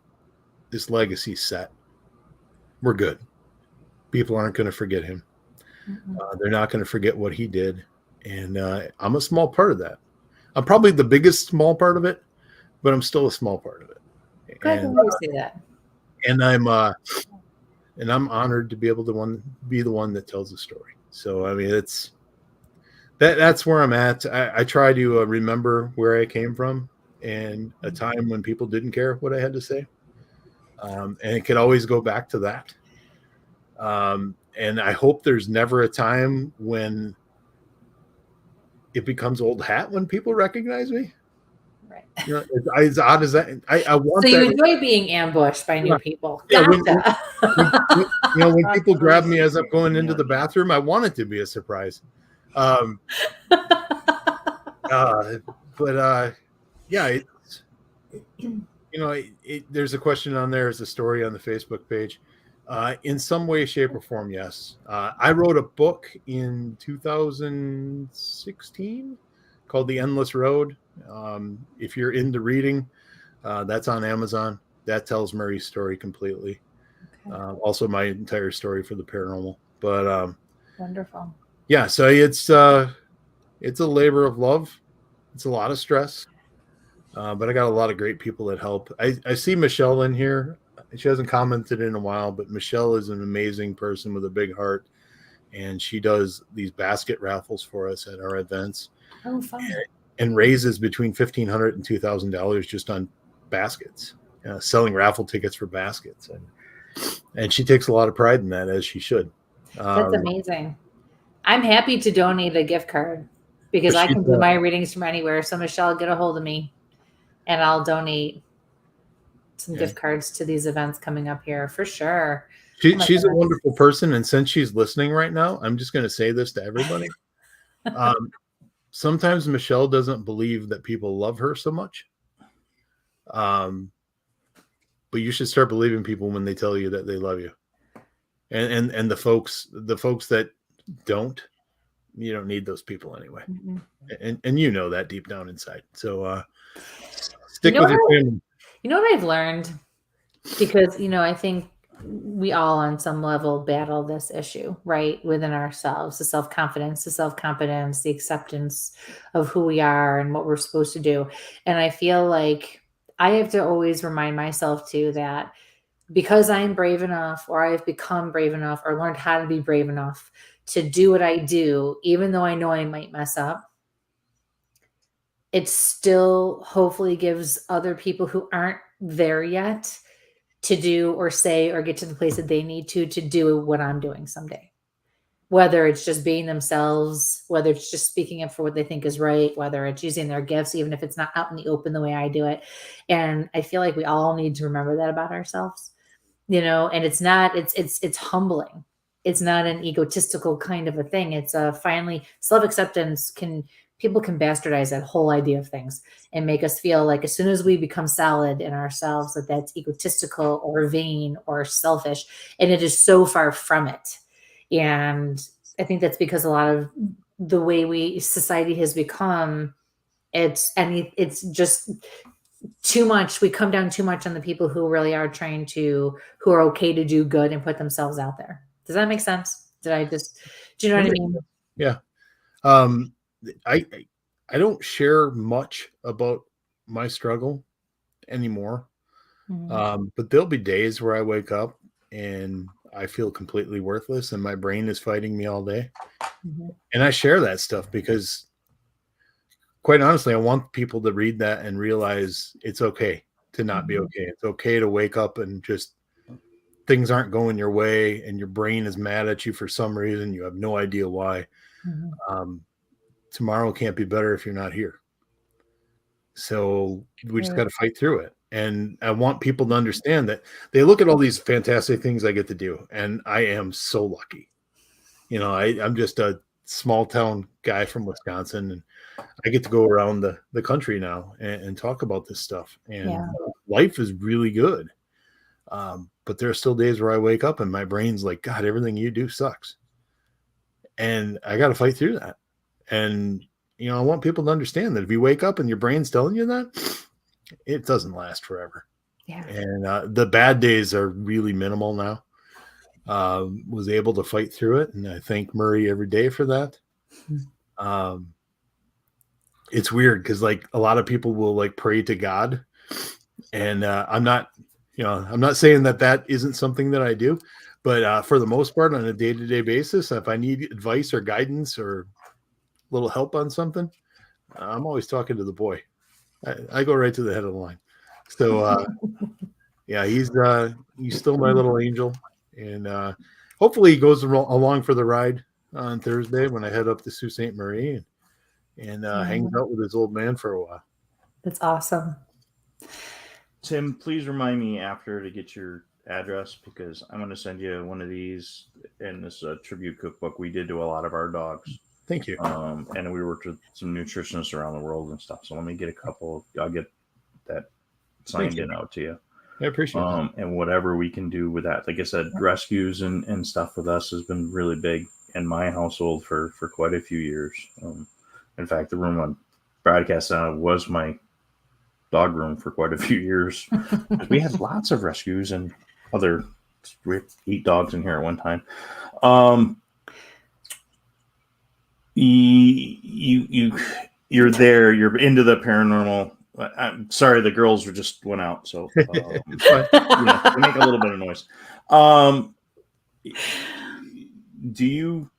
this legacy's set. We're good. People aren't going to forget him. Mm-hmm. They're not going to forget what he did. And I'm a small part of that. I'm probably the biggest small part of it, but I'm still a small part of it. Good to you say that. And I'm honored to be able to be the one that tells the story. So, I mean, that's where I'm at. I try to remember where I came from and a time when people didn't care what I had to say. And it could always go back to that. And I hope there's never a time when it becomes old hat when people recognize me. Right. As odd as that. I want. So you enjoy being ambushed by new people. Gotcha. When people grab me as I'm going into the bathroom, I want it to be a surprise. Yeah, there's a question on there. There's a story on the Facebook page. In some way, shape, or form, yes. I wrote a book in 2016 called The Endless Road. If you're into reading, that's on Amazon. That tells Murray's story completely. Okay. Also my entire story for the paranormal. But wonderful. Yeah, so it's a labor of love. It's a lot of stress. But I got a lot of great people that help. I see Michelle in here. She hasn't commented in a while, but Michelle is an amazing person with a big heart. And she does these basket raffles for us at our events. Oh, fun. And raises between $1,500 and $2,000 just on baskets, selling raffle tickets for baskets. And she takes a lot of pride in that, as she should. That's amazing. I'm happy to donate a gift card because I can do my readings from anywhere. So Michelle, get a hold of me and I'll donate some gift cards to these events coming up here for sure. She's a wonderful person. And since she's listening right now, I'm just going to say this to everybody. Sometimes Michelle doesn't believe that people love her so much. But you should start believing people when they tell you that they love you. And the folks that don't, you don't need those people anyway. Mm-hmm. And you know that deep down inside. So stick with your family. You know what I've learned? Because, I think we all on some level battle this issue, right? Within ourselves, the self-confidence, the acceptance of who we are and what we're supposed to do. And I feel like I have to always remind myself too that because I'm brave enough, or I've become brave enough, or learned how to be brave enough to do what I do, even though I know I might mess up, it still hopefully gives other people who aren't there yet to do or say or get to the place that they need to do what I'm doing someday. Whether it's just being themselves, whether it's just speaking up for what they think is right, whether it's using their gifts, even if it's not out in the open the way I do it. And I feel like we all need to remember that about ourselves. and it's humbling. It's not an egotistical kind of a thing. It's finally self-acceptance people can bastardize that whole idea of things and make us feel like as soon as we become solid in ourselves, that's egotistical or vain or selfish. And it is so far from it. And I think that's because a lot of the way society has become, it's just too much. We come down too much on the people who really are who are okay to do good and put themselves out there. Does that make sense? Do you know what I mean? Yeah. I don't share much about my struggle anymore. Mm-hmm. But there'll be days where I wake up and I feel completely worthless and my brain is fighting me all day. Mm-hmm. And I share that stuff because, quite honestly, I want people to read that and realize it's okay to not be okay. It's okay to wake up and just things aren't going your way and your brain is mad at you for some reason. You have no idea why. Mm-hmm. Tomorrow can't be better if you're not here. So we just got to fight through it. And I want people to understand that they look at all these fantastic things I get to do. And I am so lucky. I'm just a small town guy from Wisconsin, and I get to go around the country now and talk about this stuff. And life is really good. But there are still days where I wake up and my brain's like, God, everything you do sucks. And I got to fight through that. And, I want people to understand that if you wake up and your brain's telling you that, it doesn't last forever. Yeah. And the bad days are really minimal now. Was able to fight through it. And I thank Murray every day for that. It's weird because like a lot of people will like pray to God. And I'm not saying that isn't something that I do, but for the most part on a day-to-day basis, if I need advice or guidance or a little help on something, I'm always talking to the boy. I go right to the head of the line. So he's still my little angel. And hopefully he goes along for the ride on Thursday when I head up to Sault Ste. Marie and hangs out with his old man for a while. That's awesome. Tim, please remind me after to get your address because I'm going to send you one of these in this tribute cookbook we did to a lot of our dogs. Thank you. And we worked with some nutritionists around the world and stuff. So let me get a couple. I'll get that signed in out to you. I appreciate that. And whatever we can do with that. Like I said, rescues and stuff with us has been really big in my household for quite a few years. In fact, the room on broadcast was my dog room for quite a few years. We had lots of rescues and we had 8 dogs in here at one time. You're there. You're into the paranormal. I'm sorry, the girls just went out, so they make a little bit of noise. Do you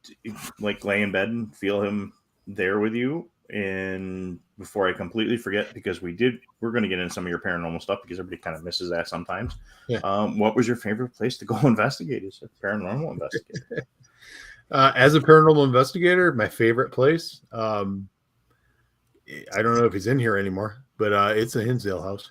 like lay in bed and feel him there with you? And before I completely forget, because we're going to get into some of your paranormal stuff because everybody kind of misses that sometimes. Yeah. What was your favorite place to go investigate as a paranormal investigator? As a paranormal investigator, my favorite place, I don't know if he's in here anymore, but it's the Hinsdale house.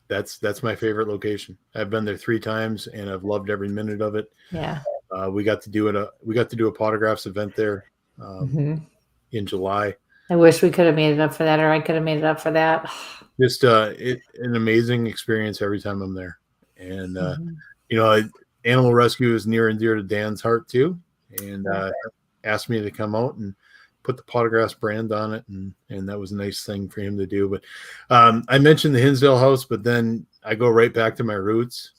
That's my favorite location. I've been there 3 times and I've loved every minute of it. Yeah. We got to do a photographs event there in July. I wish we could have made it up for that, or I could have made it up for that. Just an amazing experience every time I'm there. And animal rescue is near and dear to Dan's heart too, and asked me to come out and put the Pottergrass brand on it, and that was a nice thing for him to do. But I mentioned the Hinsdale house, but then I go right back to my roots.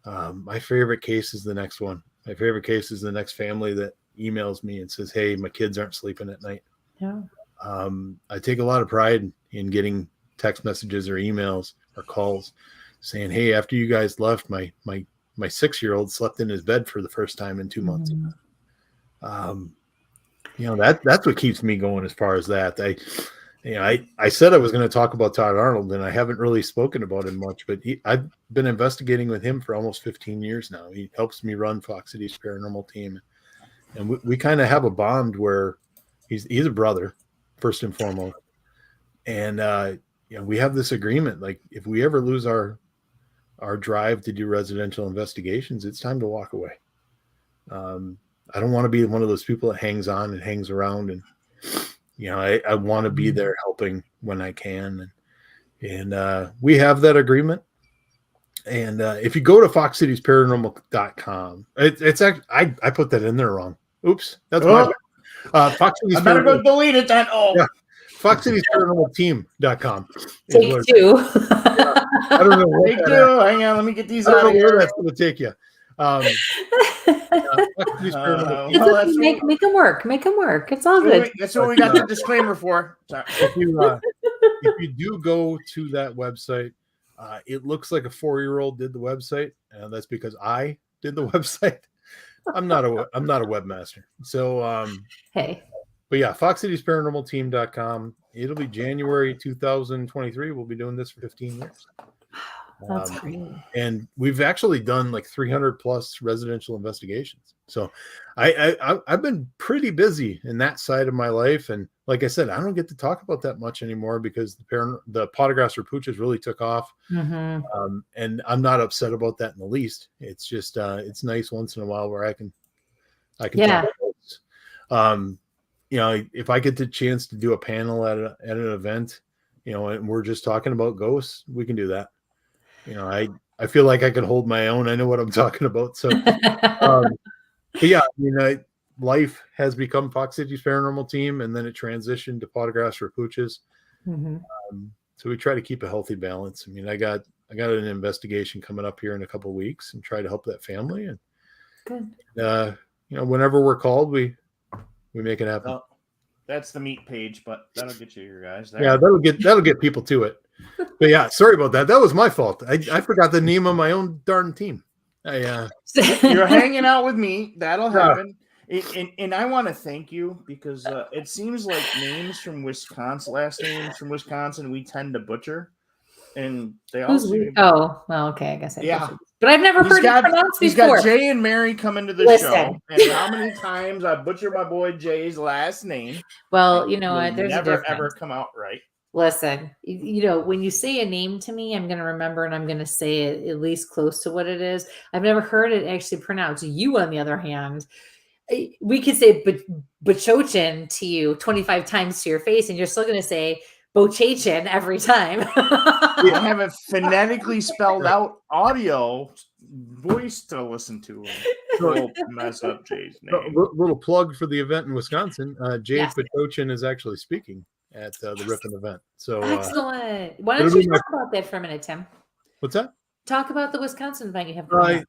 My favorite case is the next one. My favorite case is the next family that emails me and says, "Hey, my kids aren't sleeping at night." Yeah. I take a lot of pride in getting text messages or emails or calls saying, "Hey, after you guys left, my 6-year-old slept in his bed for the first time in 2 months." That's what keeps me going as far as that. I said I was going to talk about Todd Arnold, and I haven't really spoken about him much, but I've been investigating with him for almost 15 years now. He helps me run Fox City's paranormal team. And we kind of have a bond where he's a brother, first and foremost. And, we have this agreement. Like if we ever lose our our drive to do residential investigations, it's time to walk away. I don't want to be one of those people that hangs on and hangs around, and I want to be there helping when I can, and we have that agreement. And if you go to foxcitiesparanormal.com, it's actually I put that in there wrong. Oops, that's my bad. Fox Cities I better go delete it then. Yeah. foxcitiesparanormalteam.com. Take two. I don't know. Take two. Hang on, let me get these out of here. Where that's going to take you. Make them work. Make them work. It's all good. That's what we got the disclaimer for. If you do go to that website, it looks like a 4-year-old did the website, and that's because I did the website. I'm not a webmaster. So hey. But yeah, foxcitiesparanormalteam.com. It'll be January 2023. We'll be doing this for 15 years. That's great. And we've actually done like 300 plus residential investigations. So I've been pretty busy in that side of my life. And like I said, I don't get to talk about that much anymore because the potographs for pooches really took off. Mm-hmm. And I'm not upset about that in the least. It's just, it's nice once in a while where I can talk about this. If I get the chance to do a panel at an event, and we're just talking about ghosts, we can do that. I feel like I can hold my own. I know what I'm talking about. So, but yeah, life has become Fox City's Paranormal Team, and then it transitioned to Potographs for Pooches. Mm-hmm. So we try to keep a healthy balance. I mean, I got an investigation coming up here in a couple of weeks, and try to help that family. And good. Whenever we're called, we make it happen. Well, that's the meat page, but that'll get you guys there. Yeah, that'll get people to it. But yeah, sorry about that. That was my fault. I forgot the name of my own darn team. You're hanging out with me. That'll happen. And I want to thank you because it seems like names from Wisconsin, last names from Wisconsin, we tend to butcher. And they all well, okay, I guess butchered. But I've never heard it pronounced before. He's got Jay and Mary coming to the show, and how many times I butcher my boy Jay's last name? Well, there's never ever come out right. Listen, when you say a name to me, I'm going to remember and I'm going to say it at least close to what it is. I've never heard it actually pronounced. You, on the other hand, we could say Bachochin to you 25 times to your face, and you're still going to say Bochachin every time. I have it phonetically spelled out audio voice to listen to. Don't mess up Jay's name. Little plug for the event in Wisconsin. Jay Bachochin is actually speaking at the Ripon event. So excellent. Why don't you talk about that for a minute, Tim? What's that? Talk about the Wisconsin event you have going on.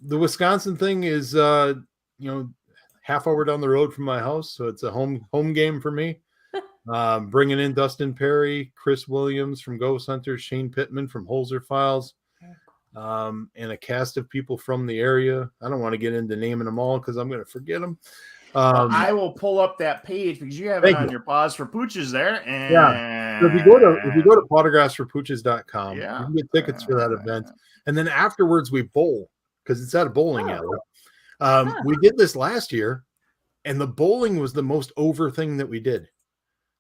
The Wisconsin thing is half hour down the road from my house, so it's a home game for me. Bringing in Dustin Perry, Chris Williams from Ghost Hunters, Shane Pittman from Holzer Files, and a cast of people from the area. I don't want to get into naming them all because I'm going to forget them. I will pull up that page because you have it on your Pause for Pooches there. And so if you go to photographsforpooches.com, you can get tickets for that event. And then afterwards we bowl because it's at a bowling alley. We did this last year, and the bowling was the most over thing that we did.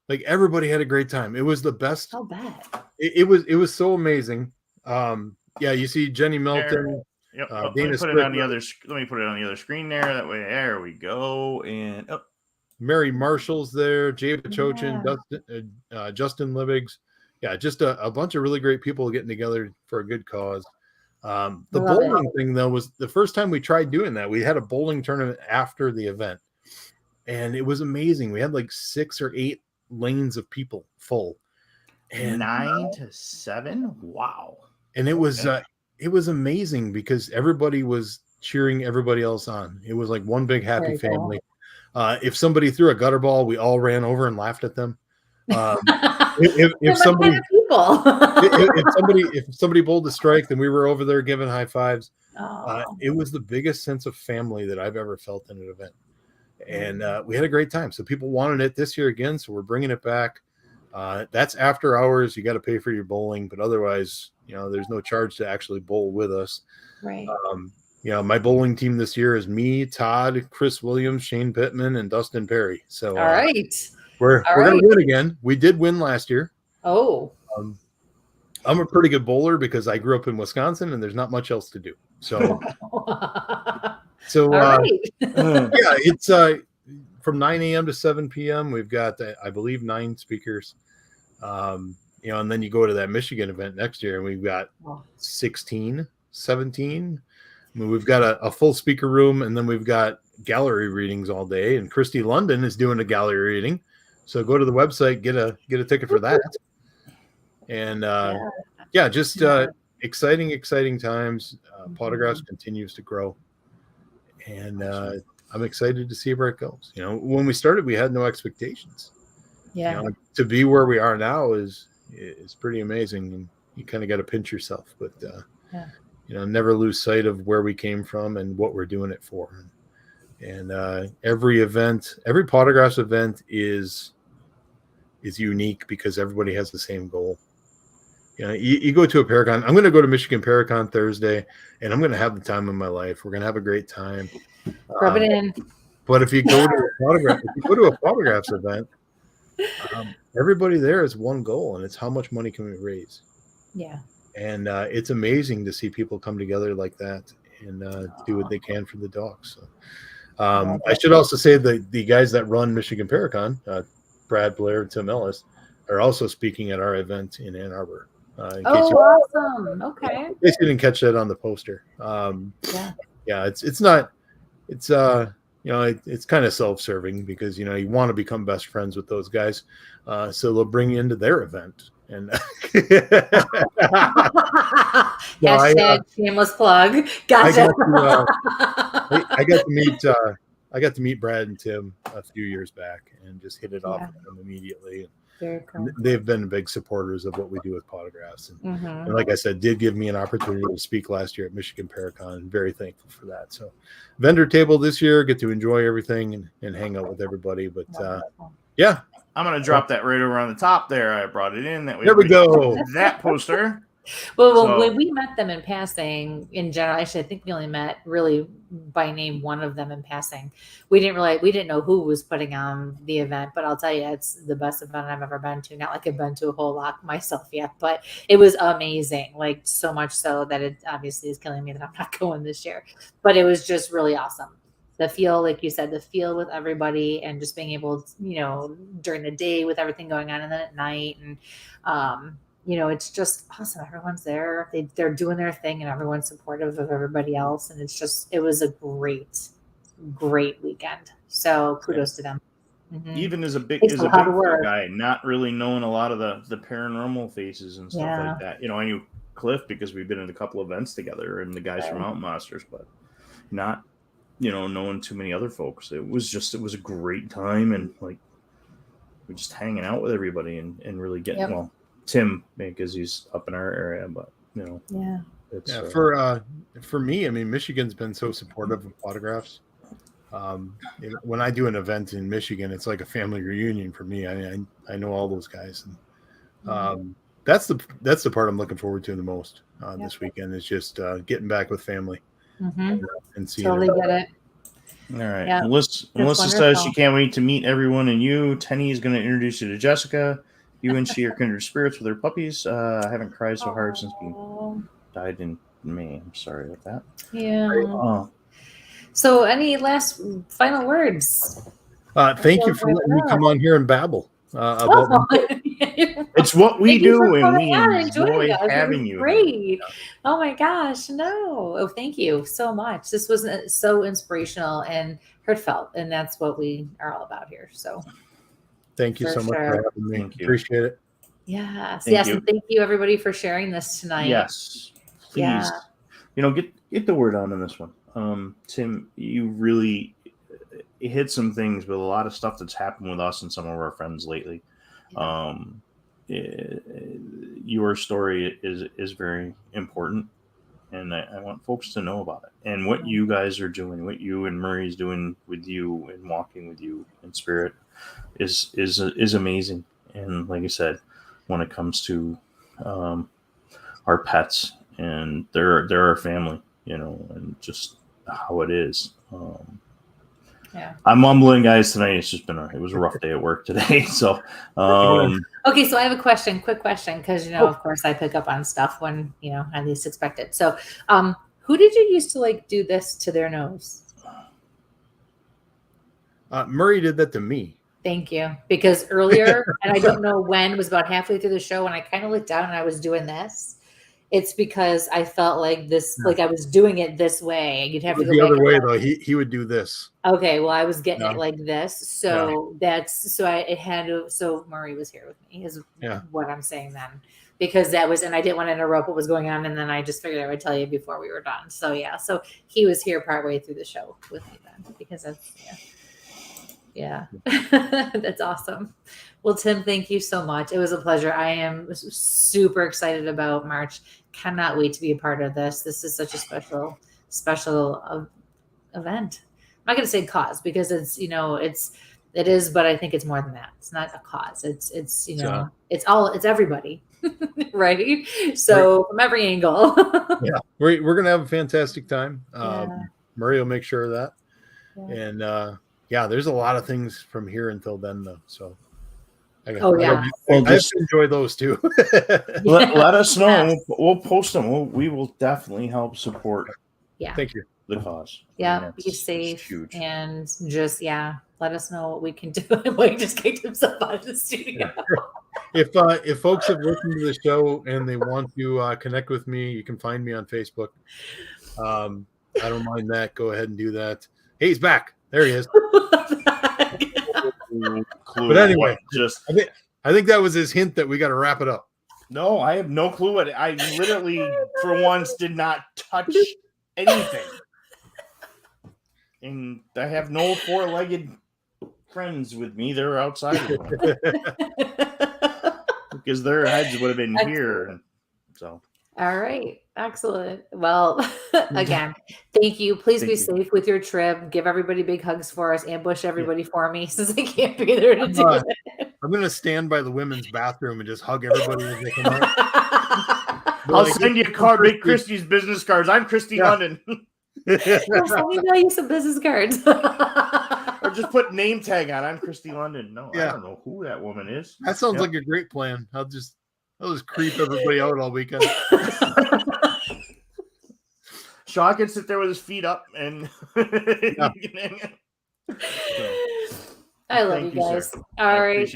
Like everybody had a great time. It was the best. How bad? It was so amazing. You see Jenny Melton. Yep. Let me put it on the other screen there. That way, there we go. And Mary Marshall's there. Jay Bachochin, Justin Libbigs. Yeah, just a bunch of really great people getting together for a good cause. The bowling thing though was the first time we tried doing that. We had a bowling tournament after the event, and it was amazing. We had like 6 or 8 lanes of people full, and 9 to 7. Wow. And it was amazing because everybody was cheering everybody else on. It was like one big happy family. If somebody threw a gutter ball, we all ran over and laughed at them. If somebody bowled a strike, then we were over there giving high fives. It was the biggest sense of family that I've ever felt in an event. And we had a great time. So people wanted it this year again. So we're bringing it back. That's after hours. You got to pay for your bowling, but otherwise, there's no charge to actually bowl with us. Right. My bowling team this year is me, Todd, Chris Williams, Shane Pittman, and Dustin Perry. So all right. We're going to win again. We did win last year. Oh. I'm a pretty good bowler because I grew up in Wisconsin and there's not much else to do. So, All yeah, right. it's from 9 a.m. to 7 p.m. We've got, I believe, 9 speakers. And then you go to that Michigan event next year and we've got 16, 17. I mean, we've got a full speaker room, and then we've got gallery readings all day. And Christy London is doing a gallery reading, so go to the website, get a ticket for that. And just exciting times. Podographs continues to grow, and I'm excited to see where it goes. When we started, we had no expectations. To be where we are now is pretty amazing, and you kind of got to pinch yourself, but never lose sight of where we came from and what we're doing it for. And every Podographs event is unique because everybody has the same goal. You go to a Paracon. I'm going to go to Michigan Paracon Thursday, and I'm going to have the time of my life. We're going to have a great time. Rub it in. But if you go to a Podographs event, everybody there has one goal, and it's how much money can we raise. Yeah. And it's amazing to see people come together like that and do what they can for the dogs. So, I should also say that the guys that run Michigan Paracon, Brad Blair and Tim Ellis, are also speaking at our event in Ann Arbor. Awesome. Okay. In case you didn't catch that on the poster. It's kind of self-serving because, you want to become best friends with those guys. So they'll bring you into their event. And shameless plug. Gotcha. I got to meet Brad and Tim a few years back and just hit it off with them immediately. Very cool. They've been big supporters of what we do with Podographs. And like I said, did give me an opportunity to speak last year at Michigan Paracon. Very thankful for that. So vendor table this year, get to enjoy everything and hang out with everybody. But I'm going to drop that right over on the top there. I brought it in. That way there we go. That poster. Well, when we met them in passing, in general, actually, I think we only met really by name one of them in passing. We didn't know who was putting on the event, but I'll tell you, it's the best event I've ever been to. Not like I've been to a whole lot myself yet, but it was amazing. Like so much so that it obviously is killing me that I'm not going this year. But it was just really awesome. The feel, like you said, with everybody and just being able to, during the day with everything going on and then at night and, it's just awesome. Everyone's there. They're doing their thing and everyone's supportive of everybody else. And it was a great weekend. So kudos to them. Mm-hmm. Even as a big guy, not really knowing a lot of the paranormal faces and stuff like that. I knew Cliff because we've been in a couple events together and the guys from Mountain Monsters, but not, knowing too many other folks. It was a great time and like we're just hanging out with everybody and really getting Tim, because he's up in our area, but it's for me. I mean, Michigan's been so supportive of Podographs. When I do an event in Michigan, it's like a family reunion for me. I know all those guys, and that's the part I'm looking forward to the most this weekend. Is just getting back with family and seeing. Totally get it. All right. Yep. Melissa says she can't wait to meet everyone and you. Tenny is going to introduce you to Jessica. You and she are kindred spirits with her puppies. I haven't cried so hard since we died in May. I'm sorry about that. Yeah. So any last final words? Thank you for letting me come on here and babble. It's what we do, and we enjoy having you. Great. Oh my gosh. No. Oh, thank you so much. This was so inspirational and heartfelt, and that's what we are all about here. So thank you so much for having me. Appreciate it. Yes. Yes. And thank you everybody for sharing this tonight. Yes. Please. Yeah. Get the word out on this one. Tim, you really hit some things with a lot of stuff that's happened with us and some of our friends lately. Your story is very important, and I want folks to know about it and what you guys are doing, what you and Murray's doing with you and walking with you in spirit is amazing. And like I said, when it comes to our pets and they're our family, and just how it is. I'm mumbling, guys, tonight. It's just been it was a rough day at work today. So, Okay, so I have a question, quick question, because of course I pick up on stuff when I least expect it. So, who did you used to like do this to their nose? Murray did that to me. Thank you. Because earlier, and I don't know when, it was about halfway through the show when I kind of looked down and I was doing this. It's because I felt like this, like I was doing it this way. You'd have to go the back other way though. He would do this. Okay, well, I was getting it like this, so so Murray was here with me. Is what I'm saying then, because that was, and I didn't want to interrupt what was going on, and then I just figured I would tell you before we were done. So yeah, so he was here partway through the show with me then, because that's that's awesome. Well, Tim, thank you so much. It was a pleasure. I am super excited about March. Cannot wait to be a part of this. This is such a special event. I'm not going to say cause because it is, but I think it's more than that. It's not a cause. It's everybody, right? So from every angle. We're going to have a fantastic time. Murray will make sure of that. And there's a lot of things from here until then though. So I have to enjoy those too. let us know. We'll post them. We will definitely help support. Thank you. The cause. Be safe and just let us know what we can do. Mike just kicked himself out of the studio. If folks have listened to the show and they want to connect with me, you can find me on Facebook. I don't mind that. Go ahead and do that. Hey, he's back. There he is. But anyway, I think that was his hint that we got to wrap it up. No, I have no clue what I literally for once did not touch anything. And I have no four-legged friends with me. They're outside because their heads would have been here. So, all right, excellent. Well, again, thank you. Please be safe with your trip. Give everybody big hugs for us. Ambush everybody for me since I can't be there to do it. I'm going to stand by the women's bathroom and just hug everybody as they come out. I'll send you a card, Big Christie's business cards. I'm Christy London. Let me buy you some business cards. Or just put name tag on. I'm Christy London. No, I don't know who that woman is. That sounds like a great plan. I'll just creep everybody out all weekend. Shaw can sit there with his feet up and I love you guys. Sir. All right.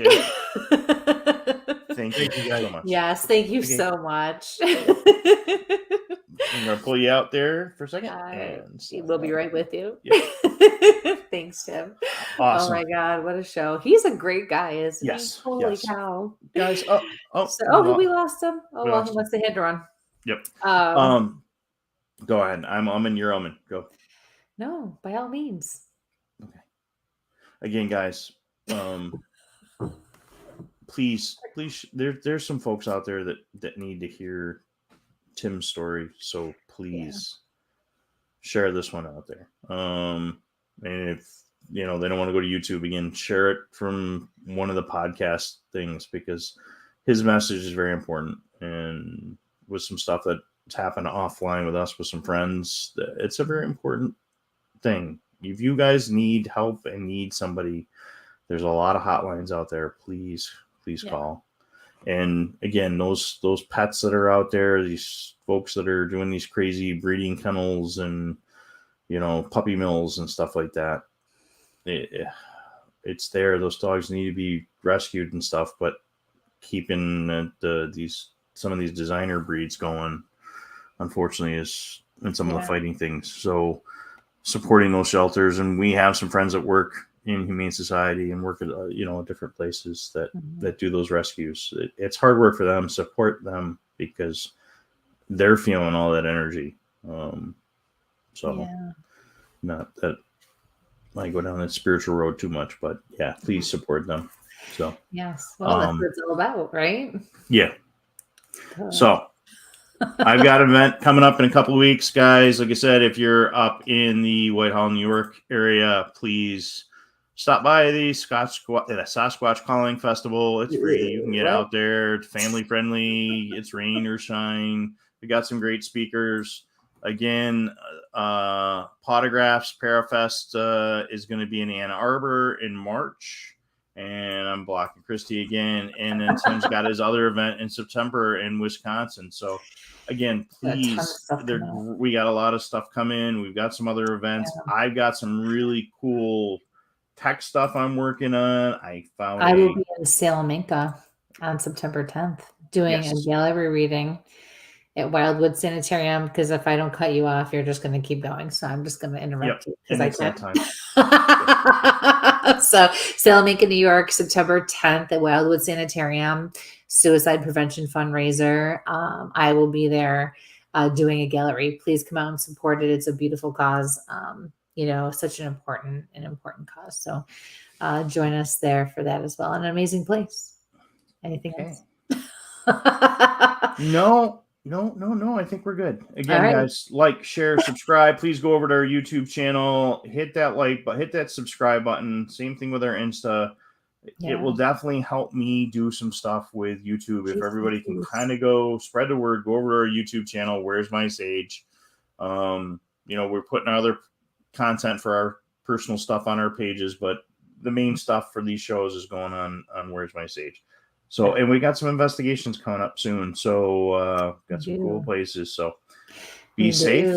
Thank you guys so much. Yes, thank you so much. I'm going to pull you out there for a second. We'll be right with you. Yeah. Thanks, Tim. Awesome. Oh, my God. What a show. He's a great guy, isn't he? Yes. Holy cow. Guys, we lost him. Oh, well, he must have had to run. Yep. Go ahead. I'm in your omen. Go. No, by all means. Okay. Again, guys, please, there's some folks out there that need to hear Tim's story. So please share this one out there. And if they don't want to go to YouTube again, share it from one of the podcast things because his message is very important. And with some stuff that's happened offline with us with some friends, it's a very important thing. If you guys need help and need somebody, there's a lot of hotlines out there. Please call. And again, those pets that are out there, these folks that are doing these crazy breeding kennels and puppy mills and stuff like that, it's there. Those dogs need to be rescued and stuff. But keeping some of these designer breeds going, unfortunately, is in some of the fighting things. So supporting those shelters, and we have some friends that work in Humane Society and work at different places that do those rescues. It's hard work for them. Support them because they're feeling all that energy. Not that I go down that spiritual road too much, but please support them. So yes, well, that's what it's all about, right? Yeah. So I've got an event coming up in a couple of weeks, guys. Like I said, if you're up in the Whitehall, New York area, please stop by the Sasquatch Calling Festival. It's free. You can get out there. It's family friendly. It's rain or shine. We got some great speakers. Again, Potographs Parafest is going to be in Ann Arbor in March. and I'm blocking Christy again. And then Tim's got his other event in September in Wisconsin. So again, please, we got a lot of stuff coming. We've got some other events. Yeah. I've got some really cool tech stuff I'm working on. I will be in Salamanca on September 10th doing a gallery reading at Wildwood Sanitarium, because if I don't cut you off, you're just going to keep going. So I'm just going to interrupt you because I can't. So Salamanca, New York, September 10th at Wildwood Sanitarium, suicide prevention fundraiser. I will be there doing a gallery. Please come out and support it. It's a beautiful cause. Such an important cause. So join us there for that as well. An amazing place. Anything else? No. I think we're good. Again, guys, like, share, subscribe. Please go over to our YouTube channel. Hit that like button, hit that subscribe button. Same thing with our Insta. Yeah. It will definitely help me do some stuff with YouTube. If everybody can kind of go spread the word, go over to our YouTube channel. Where's My Sage? We're putting other content for our personal stuff on our pages, but the main stuff for these shows is going on Where's My Sage. So, and we got some investigations coming up soon. So, got some cool places. So, be safe.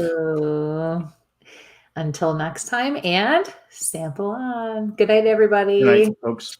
Until next time, and sample on. Good night, everybody. Good night, folks.